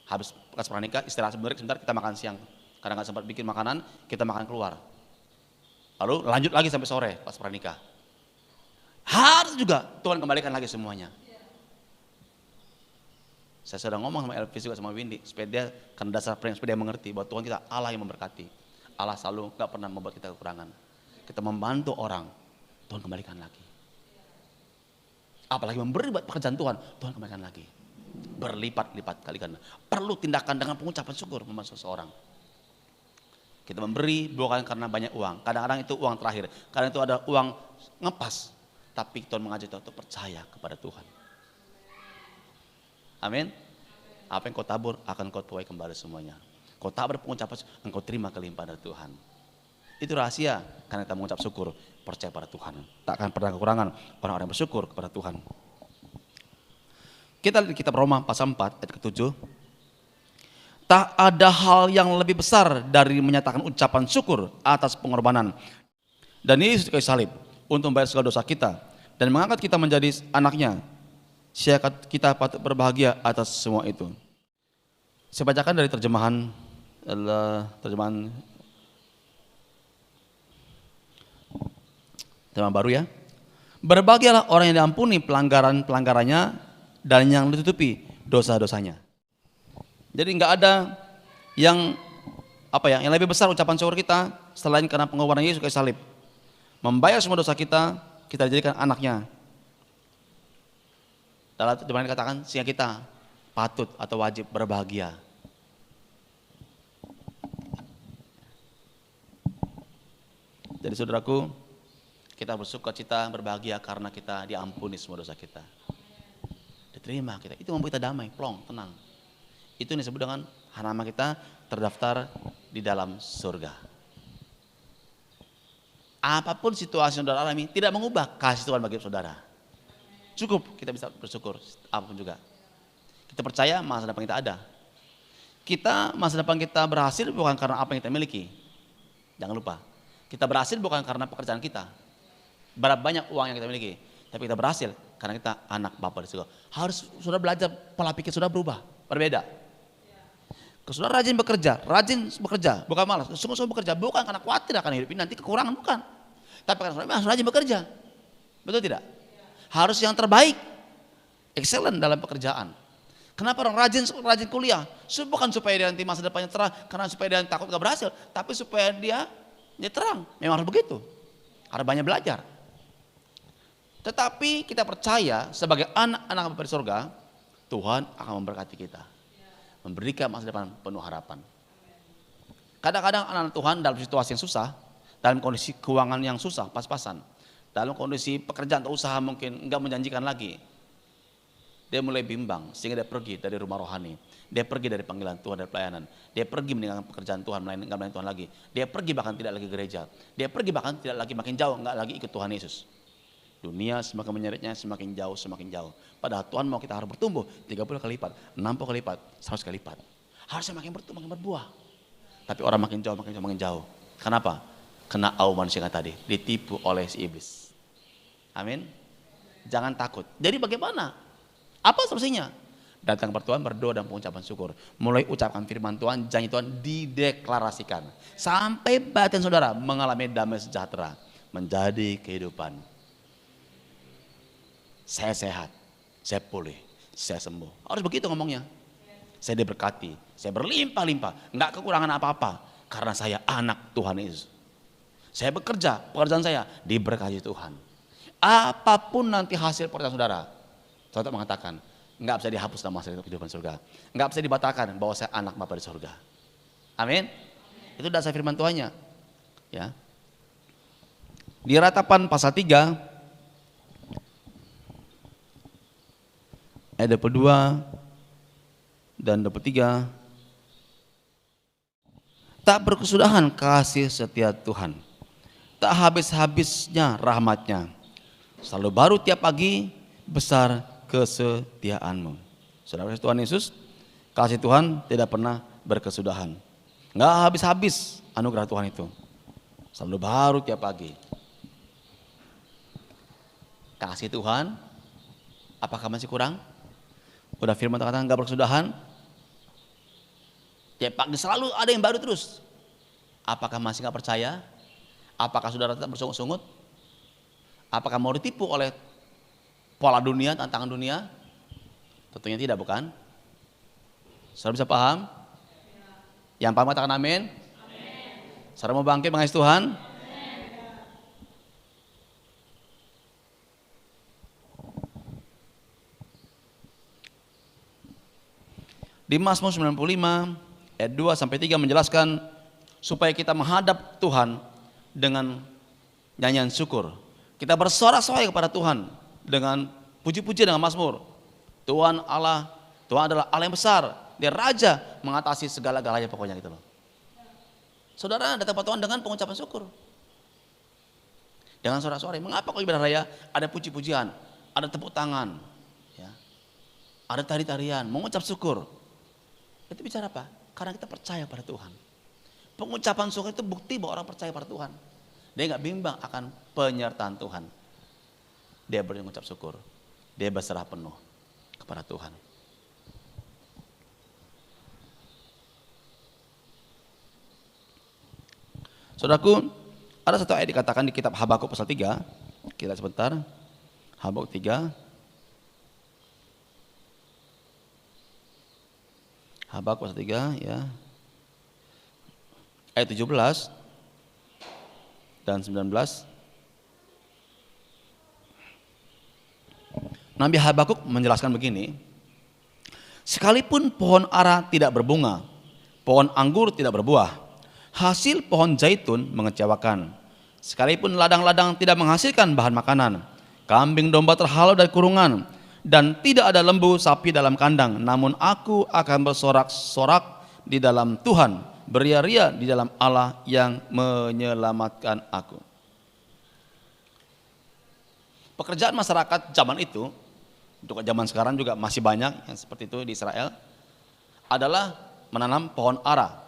Habis kelas pranikah istirahat sebentar kita makan siang. Karena nggak sempat bikin makanan kita makan keluar. Lalu lanjut lagi sampai sore pas pranikah. Hari itu juga Tuhan kembalikan lagi semuanya. Saya sudah ngomong sama Elvis juga sama Windy supaya dia karena dasar prinsip dia mengerti bahwa Tuhan kita Allah yang memberkati. Allah selalu nggak pernah membuat kita kekurangan. Kita membantu orang, Tuhan kembalikan lagi. Apalagi memberi buat pekerjaan Tuhan, Tuhan kembalikan lagi. Berlipat-lipat kali ganda. Perlu tindakan dengan pengucapan syukur membantu seseorang. Kita memberi bukan karena banyak uang. Kadang-kadang itu uang terakhir. Kadang itu ada uang ngepas. Tapi Tuhan mengajak kita untuk percaya kepada Tuhan. Amin. Apa yang kau tabur akan kau tuai kembali semuanya. Kau tabur pengucapan, engkau terima kelimpahan dari Tuhan. Itu rahasia karena kita mengucap syukur, percaya pada Tuhan. Tak akan pernah kekurangan orang-orang yang bersyukur kepada Tuhan. Kita lihat kitab Roma pasal 4 ayat ke-7. Tak ada hal yang lebih besar dari menyatakan ucapan syukur atas pengorbanan dan Yesus kayu salib untuk membayar segala dosa kita dan mengangkat kita menjadi anaknya. Siapa kita patut berbahagia atas semua itu. Saya bacakan dari terjemahan baru ya. Berbahagialah orang yang diampuni pelanggarannya dan yang ditutupi dosa-dosanya. Jadi nggak ada yang lebih besar ucapan syukur kita selain karena pengorbanan Yesus kayu salib. Membayar semua dosa kita dijadikan anaknya. Dalam terjemahan dikatakan sehingga kita patut atau wajib berbahagia. Jadi saudaraku, kita bersukacita berbahagia karena kita diampuni semua dosa kita. Diterima kita, itu membuat kita damai, plong, tenang. Itu yang disebut dengan nama kita terdaftar di dalam surga. Apapun situasi yang saudara alami tidak mengubah kasih Tuhan bagi saudara. Cukup kita bisa bersyukur apapun juga. Kita percaya masa depan kita ada. Masa depan kita berhasil bukan karena apa yang kita miliki. Jangan lupa. Kita berhasil bukan karena pekerjaan kita. Berapa banyak uang yang kita miliki. Tapi kita berhasil karena kita anak Bapa di surga. Harus sudah belajar, pola pikir sudah berubah. Berbeda. Kalau sudah rajin bekerja, bukan malas. Sungguh-sungguh bekerja, bukan karena khawatir akan hidup ini nanti kekurangan, bukan. Tapi karena sudah rajin bekerja. Betul tidak? Harus yang terbaik. excellent dalam pekerjaan. Kenapa orang rajin kuliah? Bukan supaya dia nanti masa depannya cerah, karena supaya dia takut gak berhasil, tapi supaya dia terang. Memang harus begitu. Harus banyak belajar. Tetapi kita percaya sebagai anak-anak Bapa di surga, Tuhan akan memberkati kita. Memberikan masa depan penuh harapan. Kadang-kadang anak-anak Tuhan dalam situasi yang susah, dalam kondisi keuangan yang susah, pas-pasan, dalam kondisi pekerjaan atau usaha mungkin enggak menjanjikan lagi, dia mulai bimbang sehingga dia pergi dari rumah rohani. Dia pergi dari panggilan Tuhan dari pelayanan. Dia pergi meninggalkan pekerjaan Tuhan, enggak melayani Tuhan lagi. Dia pergi bahkan tidak lagi gereja. Dia pergi bahkan tidak lagi makin jauh, enggak lagi ikut Tuhan Yesus. Dunia semakin menyeretnya, semakin jauh, semakin jauh. Padahal Tuhan mau kita harus bertumbuh 30 kali lipat, 60 kali lipat, 100 kali lipat. Harusnya makin bertumbuh, makin berbuah. Tapi orang makin jauh, makin jauh, makin jauh. Kenapa? Kena au manusia tadi, ditipu oleh si iblis. Amin. Jangan takut. Jadi bagaimana? Apa solusinya? Datang kepada Tuhan, berdoa dan pengucapan syukur. Mulai ucapkan firman Tuhan, janji Tuhan dideklarasikan. Sampai batin saudara mengalami damai sejahtera. Menjadi kehidupan. Saya sehat, saya pulih, saya sembuh. Harus begitu ngomongnya. Saya diberkati, saya berlimpah-limpah. Enggak kekurangan apa-apa. Karena saya anak Tuhan Yesus. Saya bekerja, pekerjaan saya diberkati Tuhan. Apapun nanti hasil pekerjaan saudara, saudara mengatakan, enggak bisa dihapus nama saya kehidupan surga. Enggak bisa dibatalkan bahwa saya anak Bapa di surga. Amin. Itu dasar firman Tuhannya. Ya. Di Ratapan pasal 3 ayat 22 dan 23. Tak berkesudahan kasih setia Tuhan, tak habis-habisnya rahmatnya. Selalu baru tiap pagi, besar kesetiaanmu. Saudara Tuhan Yesus, kasih Tuhan tidak pernah berkesudahan. Enggak habis-habis anugerah Tuhan itu. Selalu baru tiap pagi. Kasih Tuhan, apakah masih kurang? Udah firman Tuhan enggak berkesudahan. Tiap pagi selalu ada yang baru terus. Apakah masih enggak percaya? Apakah saudara tetap bersungut-sungut? Apakah mau ditipu oleh pola dunia, tantangan dunia? Tentunya tidak, bukan? Saudara bisa paham? Yang paham katakan amin. Saudara mau bangkit mengasihi Tuhan? Di Mazmur 95 ayat 2 sampai 3 menjelaskan supaya kita menghadap Tuhan dengan nyanyian syukur. Kita bersorak-sorai kepada Tuhan dengan puji-puji dengan mazmur. Tuhan adalah Allah yang besar. Dia raja mengatasi segala-galanya pokoknya gitu loh. Saudara datang kepada Tuhan dengan pengucapan syukur. Dengan sorak-sorai. Mengapa kok ibadah raya ada puji-pujian, ada tepuk tangan, ya, ada tari-tarian, mengucap syukur. Itu bicara apa? Karena kita percaya pada Tuhan. Pengucapan syukur itu bukti bahwa orang percaya pada Tuhan. Dia nggak bimbang akan penyertaan Tuhan. Dia berucap syukur. Dia berserah penuh kepada Tuhan. Saudaraku, ada satu ayat dikatakan di kitab Habakuk pasal 3. Kita sebentar. Habakuk 3. Habakuk pasal 3 ya. Ayat 17 dan 19. Nabi Habakuk menjelaskan begini. Sekalipun pohon ara tidak berbunga, pohon anggur tidak berbuah, hasil pohon zaitun mengecewakan. Sekalipun ladang-ladang tidak menghasilkan bahan makanan, kambing domba terhalau dari kurungan, dan tidak ada lembu sapi dalam kandang, namun aku akan bersorak-sorak di dalam Tuhan, beria-ria di dalam Allah yang menyelamatkan aku. Pekerjaan masyarakat zaman itu, untuk zaman sekarang juga masih banyak yang seperti itu di Israel, adalah menanam pohon ara.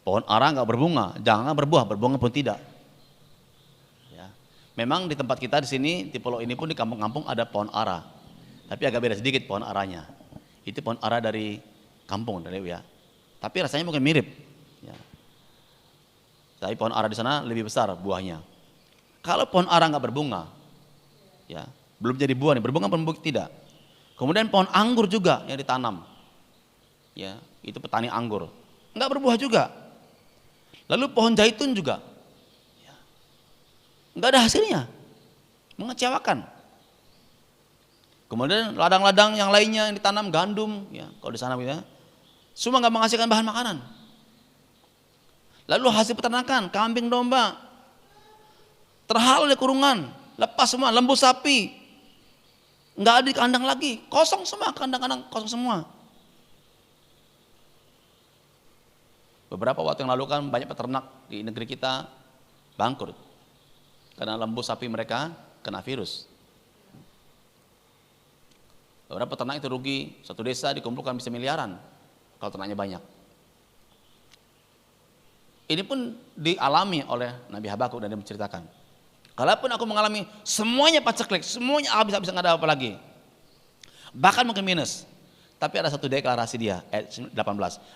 Pohon ara nggak berbunga, jangan berbuah, berbunga pun tidak. Ya. Memang di tempat kita di sini, di pulau ini pun di kampung-kampung ada pohon ara, tapi agak beda sedikit pohon aranya. Itu pohon ara dari kampung, dari ya. Tapi rasanya mungkin mirip. Ya. Tapi pohon ara di sana lebih besar buahnya. Kalau pohon ara nggak berbunga, ya, belum jadi buah nih, berbunga belum tidak. Kemudian pohon anggur juga yang ditanam, ya itu petani anggur, nggak berbuah juga. Lalu pohon zaitun juga, ya, nggak ada hasilnya, mengecewakan. Kemudian ladang-ladang yang lainnya yang ditanam gandum, ya kalau di sana ya, semua nggak menghasilkan bahan makanan. Lalu hasil peternakan, kambing domba, terhalau di kurungan, lepas semua, lembu sapi, nggak ada di kandang lagi, kosong semua, kandang-kandang kosong semua. Beberapa waktu yang lalu kan banyak peternak di negeri kita bangkrut karena lembu sapi mereka kena virus. Beberapa peternak itu rugi, satu desa dikumpulkan bisa miliaran kalau ternaknya banyak. Ini pun dialami oleh Nabi Habakuk dan dia menceritakan. Kalaupun aku mengalami semuanya paceklik, semuanya habis-habis nggak ada apa lagi. Bahkan mungkin minus. Tapi ada satu deklarasi dia, ayat 18.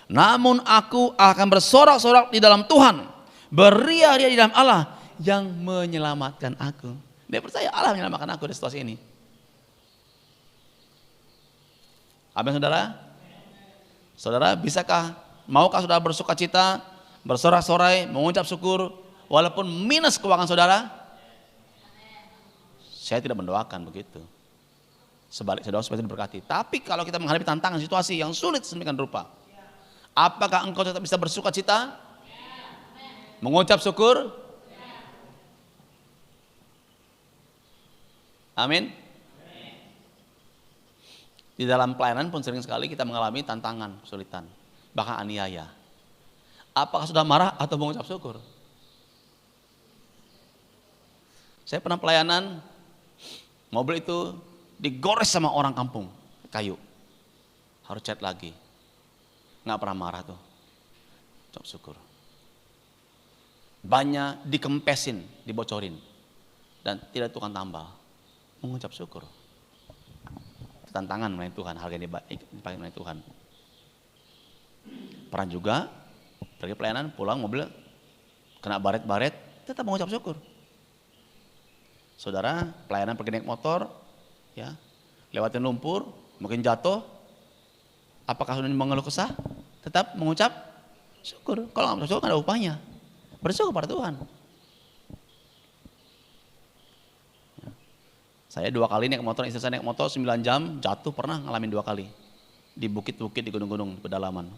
Namun aku akan bersorak-sorak di dalam Tuhan, beria-ria di dalam Allah yang menyelamatkan aku. Dia percaya Allah menyelamatkan aku di situasi ini. Amin saudara? Saudara, bisakah, maukah saudara bersuka cita, bersorak-sorai, mengucap syukur walaupun minus keuangan saudara? Saya tidak mendoakan begitu. Sebalik saudara supaya diberkati. Tapi kalau kita menghadapi tantangan situasi yang sulit sedemikian rupa, apakah engkau tetap bisa bersuka cita? Mengucap syukur? Amin. Di dalam pelayanan pun sering sekali kita mengalami tantangan, kesulitan, bahkan aniaya. Apakah sudah marah atau mengucap syukur? Saya pernah pelayanan, mobil itu digores sama orang kampung, kayu. Harus cat lagi. Nggak pernah marah tuh. Ucap syukur. Banyak dikempesin, dibocorin. Dan tidak tukang tambal. Mengucap syukur. Tantangan melayani Tuhan, harga dipakai melayani Tuhan. Pernah juga pergi pelayanan, pulang mobil kena baret-baret, tetap mengucap syukur. Saudara, pelayanan pergi naik motor, ya, lewatin lumpur, mungkin jatuh, apakah sudah mengeluh kesah? Tetap mengucap syukur. Kalau nggak bersyukur, nggak ada upahnya. Bersyukur pada Tuhan. Saya 2 kali naik motor, istri saya naik motor 9 jam, jatuh pernah ngalamin 2 kali. Di bukit-bukit, di gunung-gunung, di pedalaman.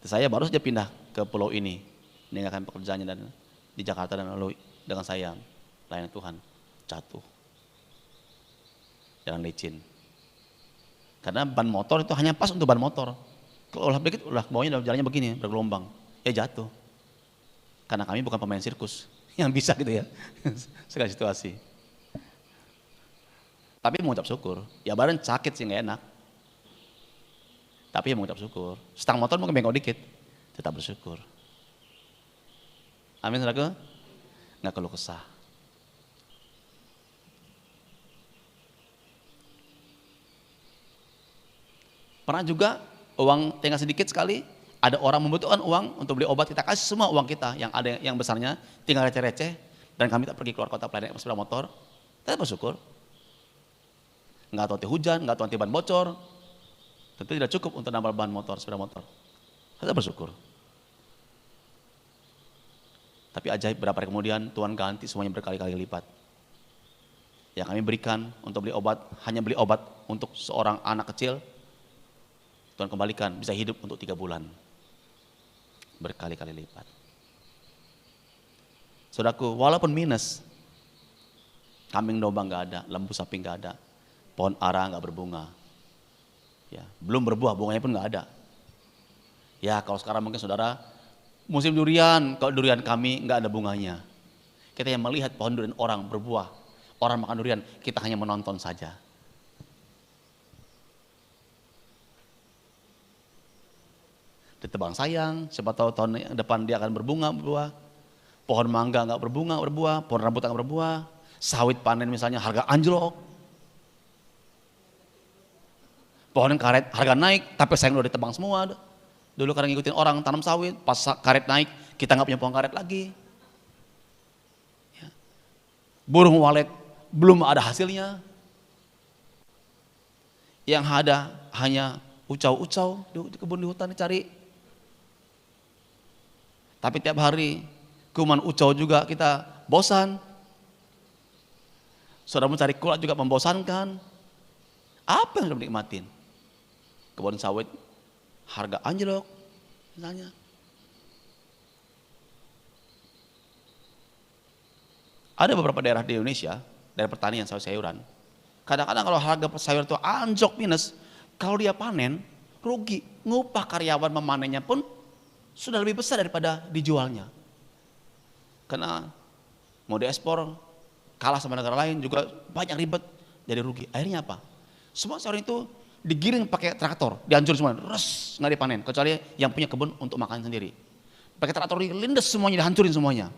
Saya baru saja pindah ke pulau ini, meninggalkan pekerjaannya dan di Jakarta dan lalu dengan saya layanan Tuhan, jatuh. Jalan licin. Karena ban motor itu hanya pas untuk ban motor. Kalau ulah dikit, ulah bawahnya jalannya begini, bergelombang. Ya jatuh. Karena kami bukan pemain sirkus yang bisa gitu ya, segala situasi. Tapi mengucap syukur, ya badan sakit sih nggak enak. Tapi ya mengucap syukur. Stang motor mungkin bengkok dikit, tetap bersyukur. Amin saudaraku, nggak keluh kesah. Pernah juga uang tinggal sedikit sekali, ada orang membutuhkan uang untuk beli obat, kita kasih semua uang kita yang ada yang besarnya, tinggal receh-receh, dan kami tak pergi keluar kota pelayanan sepeda motor, tetap bersyukur. Nggak tahu hujan, nggak tahu ban bocor, tentu tidak cukup untuk nambah bahan motor, sepeda motor. Saya bersyukur. Tapi ajaib berapa hari kemudian Tuhan ganti semuanya berkali-kali lipat. Yang kami berikan untuk beli obat, hanya beli obat untuk seorang anak kecil, Tuhan kembalikan bisa hidup untuk 3 bulan. Berkali-kali lipat. Saudaraku, walaupun minus, kambing domba nggak ada, lembu sapi nggak ada, pohon ara nggak berbunga, ya belum berbuah, bunganya pun nggak ada. Ya kalau sekarang mungkin saudara musim durian, kalau durian kami nggak ada bunganya. Kita yang melihat pohon durian orang berbuah, orang makan durian, kita hanya menonton saja. Ditebang sayang, siapa tahu tahun depan dia akan berbunga, berbuah. Pohon mangga nggak berbunga, berbuah. Pohon rambutan nggak berbuah. Sawit panen misalnya harga anjlok. Pohon karet harga naik, tapi sayang udah ditebang semua. Dulu kadang ngikutin orang tanam sawit, pas karet naik, kita nggak punya pohon karet lagi. Ya. Burung walet belum ada hasilnya. Yang ada hanya ucau-ucau di kebun di hutan dicari. Tapi tiap hari kuman ucau juga kita bosan. Saudara mencari kulat juga membosankan. Apa yang sudah menikmatin? Kebun sawit harga anjlok misalnya. Ada beberapa daerah di Indonesia, daerah pertanian sayur-sayuran. Kadang-kadang kalau harga sayur itu anjlok minus, kalau dia panen rugi. Ngupah karyawan memanennya pun sudah lebih besar daripada dijualnya. Karena mau diekspor kalah sama negara lain juga banyak ribet, jadi rugi. Akhirnya apa? Semua sayur itu digiring pakai traktor, dihancurin semua, res, nggak dipanen. Kecuali yang punya kebun untuk makan sendiri. Pakai traktor dilindes semuanya, dihancurin semuanya.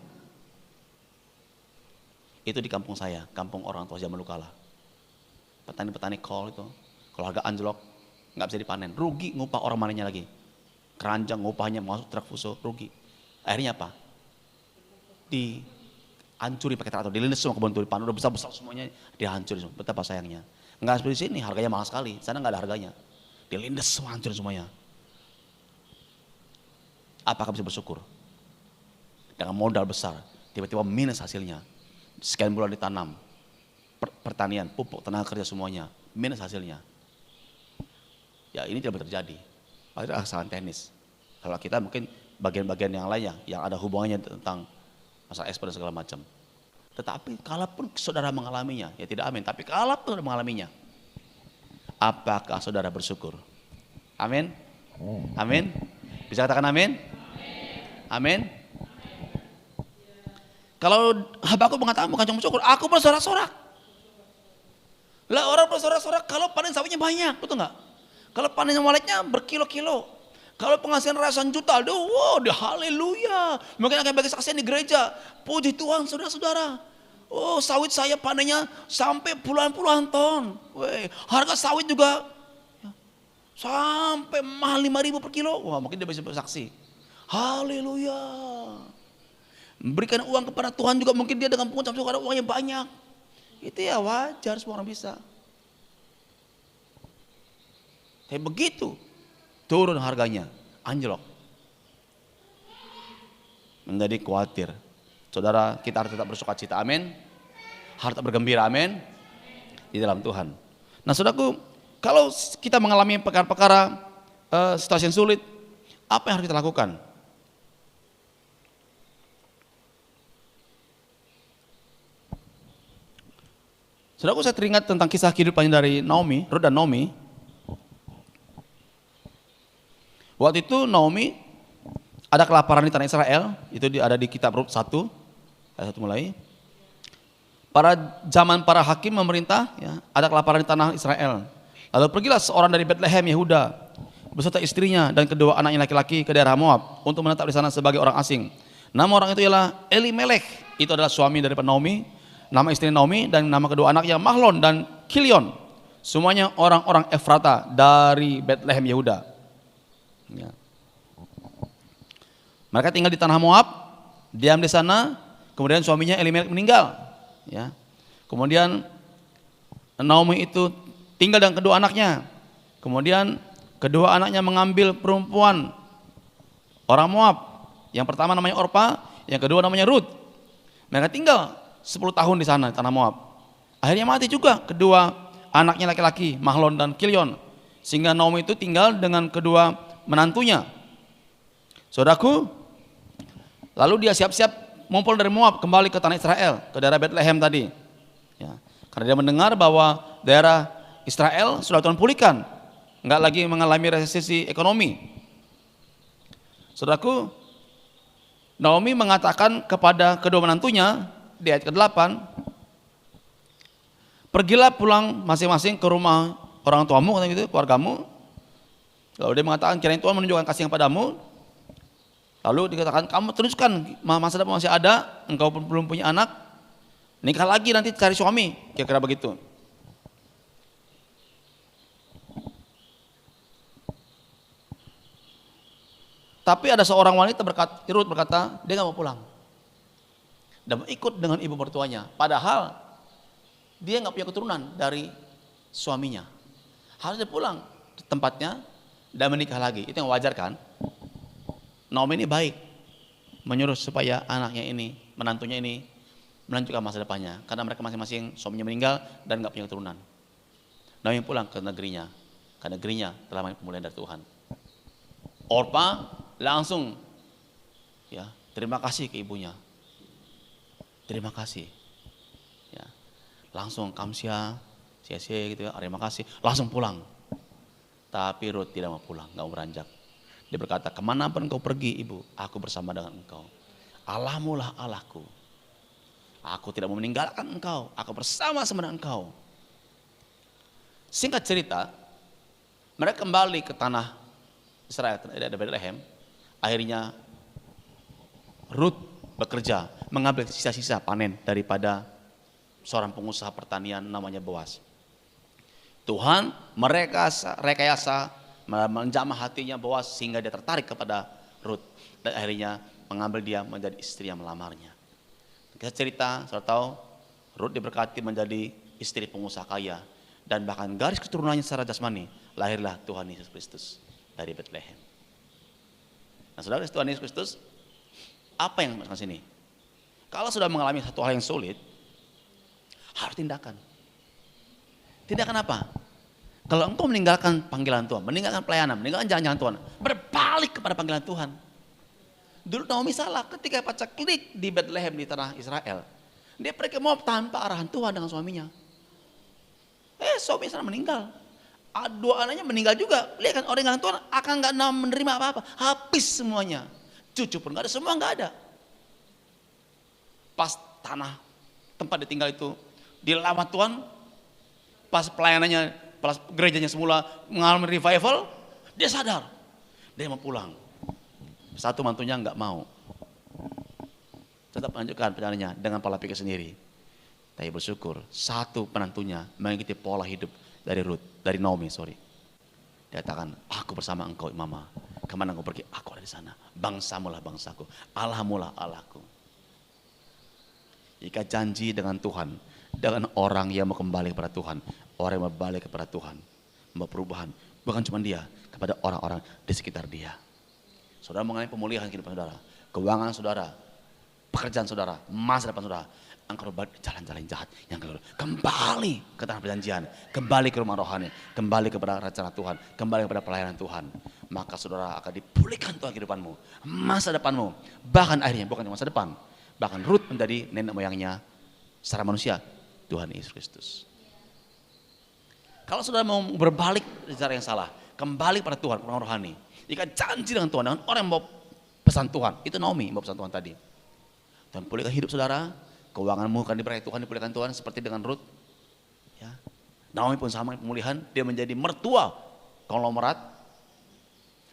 Itu di kampung saya, kampung orang tua zaman dulu kala. Petani-petani kol itu, kalau harga anjlok nggak bisa dipanen, rugi ngupah orang manennya lagi. Keranjang ngupahnya masuk truk fuso, rugi. Akhirnya apa? Dihancuri pakai traktor, dilindes semua kebun itu, dipanen udah besar-besar semuanya, dihancurin semua. Betapa sayangnya. Nggak seperti sini, harganya mahal sekali. Sana nggak ada harganya. Dilindes semua, hancurin semuanya. Apakah bisa bersyukur? Dengan modal besar, tiba-tiba minus hasilnya. Sekian bulan ditanam, pertanian, pupuk, tenaga kerja semuanya, minus hasilnya. Ya ini tidak terjadi. Itu kesalahan teknis. Kalau kita mungkin bagian-bagian yang lainnya, yang ada hubungannya tentang masalah ekspor dan segala macam. Tetapi kalaupun saudara mengalaminya, ya tidak amin. Tapi kalaupun saudara mengalaminya, apakah saudara bersyukur? Amin? Amin? Bisa katakan amin? Amin? Kalau Habakuk mengatakan bukan cuma bersyukur, aku bersorak-sorak. Lah orang bersorak-sorak kalau panen sawitnya banyak, betul nggak? Kalau panen waletnya berkilo-kilo. Kalau penghasilan ratusan juta, wow, haleluya. Mungkin akan bagi saksian di gereja. Puji Tuhan saudara-saudara. Oh sawit saya panennya sampai puluhan-puluhan ton. Weh, harga sawit juga sampai mahal 5.000 per kilo. Wah mungkin dia bisa bersaksi. Haleluya. Berikan uang kepada Tuhan juga mungkin dia dengan pengucap syukur karena uangnya banyak. Itu ya wajar semua orang bisa. Tapi begitu turun harganya, anjlok. Menjadi khawatir. Saudara kita harus tetap bersukacita, amin. Harus tetap bergembira, amin. Di dalam Tuhan. Nah saudaraku, kalau kita mengalami perkara-perkara situasi yang sulit, apa yang harus kita lakukan? Saudaraku, saya teringat tentang kisah kehidupan dari Naomi, Ruth dan Naomi. Waktu itu Naomi ada kelaparan di tanah Israel, itu ada di kitab Rut 1, ayat 1 mulai. Pada zaman para hakim memerintah, ya, ada kelaparan di tanah Israel. Lalu pergilah seorang dari Bethlehem, Yehuda, beserta istrinya dan kedua anaknya laki-laki ke daerah Moab untuk menetap di sana sebagai orang asing. Nama orang itu ialah Elimelech, itu adalah suami dari Naomi. Nama istri Naomi dan nama kedua anaknya Mahlon dan Kilion. Semuanya orang-orang Efrata dari Bethlehem Yehuda. Ya. Mereka tinggal di tanah Moab, diam di sana. Kemudian suaminya Elimelech meninggal. Ya. Kemudian Naomi itu tinggal dengan kedua anaknya. Kemudian kedua anaknya mengambil perempuan orang Moab. Yang pertama namanya Orpa, yang kedua namanya Ruth. Mereka tinggal 10 tahun di sana, di tanah Moab. Akhirnya mati juga kedua anaknya laki-laki, Mahlon dan Kilion. Sehingga Naomi itu tinggal dengan kedua menantunya. Saudaraku, lalu dia siap-siap ngumpul dari Moab kembali ke tanah Israel, ke daerah Bethlehem tadi. Ya, karena dia mendengar bahwa daerah Israel sudah Tuhan pulihkan, enggak lagi mengalami resesi ekonomi. Saudaraku, Naomi mengatakan kepada kedua menantunya di ayat ke-8, pergilah pulang masing-masing ke rumah orang tuamu, gitu, keluargamu. Lalu dia mengatakan kiranya Tuhan menunjukkan kasih padamu. Lalu dikatakan kamu teruskan masa depan masih ada, engkau pun belum punya anak, nikah lagi nanti cari suami, kira-kira begitu. Tapi ada seorang wanita Ruth berkata dia nggak mau pulang dan ikut dengan ibu mertuanya. Padahal dia nggak punya keturunan dari suaminya. Harus dia pulang ke tempatnya dan menikah lagi. Itu yang wajar kan? Naomi ini baik, menyuruh supaya anaknya ini, menantunya ini melanjutkan masa depannya. Karena mereka masing-masing suaminya meninggal dan nggak punya keturunan. Naomi pulang ke negerinya, telah pemulihan dari Tuhan. Orpa langsung ya terima kasih ke ibunya, terima kasih, ya langsung kamsia, sia gitu ya, terima kasih, langsung pulang. Tapi Ruth tidak mau pulang, nggak mau beranjak. Dia berkata, kemanapun engkau pergi ibu, aku bersama dengan engkau. Allahmu lah Allahku. Aku tidak mau meninggalkan engkau, aku bersama-sama dengan engkau. Singkat cerita, mereka kembali ke tanah Israel, ada Bethlehem. Akhirnya Ruth bekerja, mengambil sisa-sisa panen daripada seorang pengusaha pertanian namanya Boas. Tuhan rekayasa menjamah hatinya Boas sehingga dia tertarik kepada Ruth dan akhirnya mengambil dia menjadi istri yang melamarnya. Kita cerita, saudara tahu, Ruth diberkati menjadi istri pengusaha kaya dan bahkan garis keturunannya secara jasmani lahirlah Tuhan Yesus Kristus dari Bethlehem. Nah, saudara, Tuhan Yesus Kristus apa yang masuk sini? Kalau sudah mengalami satu hal yang sulit, harus tindakan. Tindakan apa? Kalau engkau meninggalkan panggilan Tuhan, meninggalkan pelayanan, meninggalkan jalan-jalan Tuhan, berbalik kepada panggilan Tuhan. Dulu Naomi salah ketika baca klik di Bethlehem di tanah Israel. Dia pergi mau tanpa arahan Tuhan dengan suaminya. Suaminya sana meninggal. Dua anaknya meninggal juga. Lihat kan orang yang Tuhan akan nggak menerima apa-apa. Habis semuanya. Cucu pun nggak ada, semua nggak ada. Pas tanah tempat ditinggal itu dilamar Tuhan, pas pelayanannya, pas gerejanya semula mengalami revival, dia sadar, dia mau pulang. Satu mantunya nggak mau, tetap melanjutkan perjalanannya dengan pola pikir sendiri. Tapi bersyukur satu penantunya mengikuti pola hidup dari Naomi. Dia katakan, aku bersama engkau mama, kemana engkau pergi, aku ada di sana. Bangsamu lah bangsaku, Allahmu lah Allahku. Jika janji dengan Tuhan, dengan orang yang mau kembali kepada Tuhan, orang yang mau balik kepada Tuhan, mau perubahan, bukan cuma dia, kepada orang-orang di sekitar dia. Saudara mengenai pemulihan kehidupan saudara, keuangan saudara, pekerjaan saudara, masa depan saudara, engkau berbalik jalan-jalan jahat yang keluar. Kembali ke tanah perjanjian, kembali ke rumah rohani, kembali kepada rencana Tuhan, kembali kepada pelayanan Tuhan. Maka saudara akan dipulihkan Tuhan kehidupanmu, masa depanmu, bahkan akhirnya bukan cuma masa depan. Bahkan Ruth menjadi nenek moyangnya secara manusia, Tuhan Yesus Kristus. Kalau saudara mau berbalik dari cara yang salah, kembali pada Tuhan, orang rohani, jika janji dengan Tuhan, dengan orang yang mau pesan Tuhan, itu Naomi mau pesan Tuhan tadi. Dan pulihkan hidup saudara, keuanganmu akan diberkati Tuhan, dipulihkan Tuhan seperti dengan Ruth. Ya. Naomi pun sama pemulihan, dia menjadi mertua konglomerat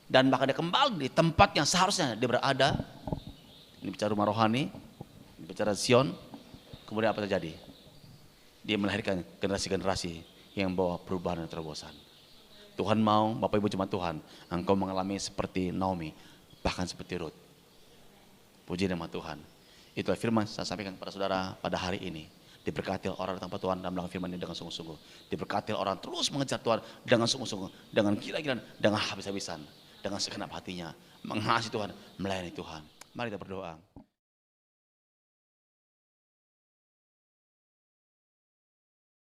dan bahkan dia kembali di tempat yang seharusnya dia berada. Ini bicara rumah rohani, ini bicara Zion. Kemudian apa terjadi? Dia melahirkan generasi-generasi yang membawa perubahan dan terobosan. Tuhan mau, Bapak Ibu jemaat Tuhan, engkau mengalami seperti Naomi, bahkan seperti Ruth. Puji nama Tuhan. Itulah firman saya sampaikan kepada saudara pada hari ini. Diberkati orang datang kepada Tuhan dan melakukan firman ini dengan sungguh-sungguh. Diberkati orang terus mengejar Tuhan dengan sungguh-sungguh, dengan gila-gilaan, dengan habis-habisan, dengan segenap hatinya, mengasihi Tuhan, melayani Tuhan. Mari kita berdoa.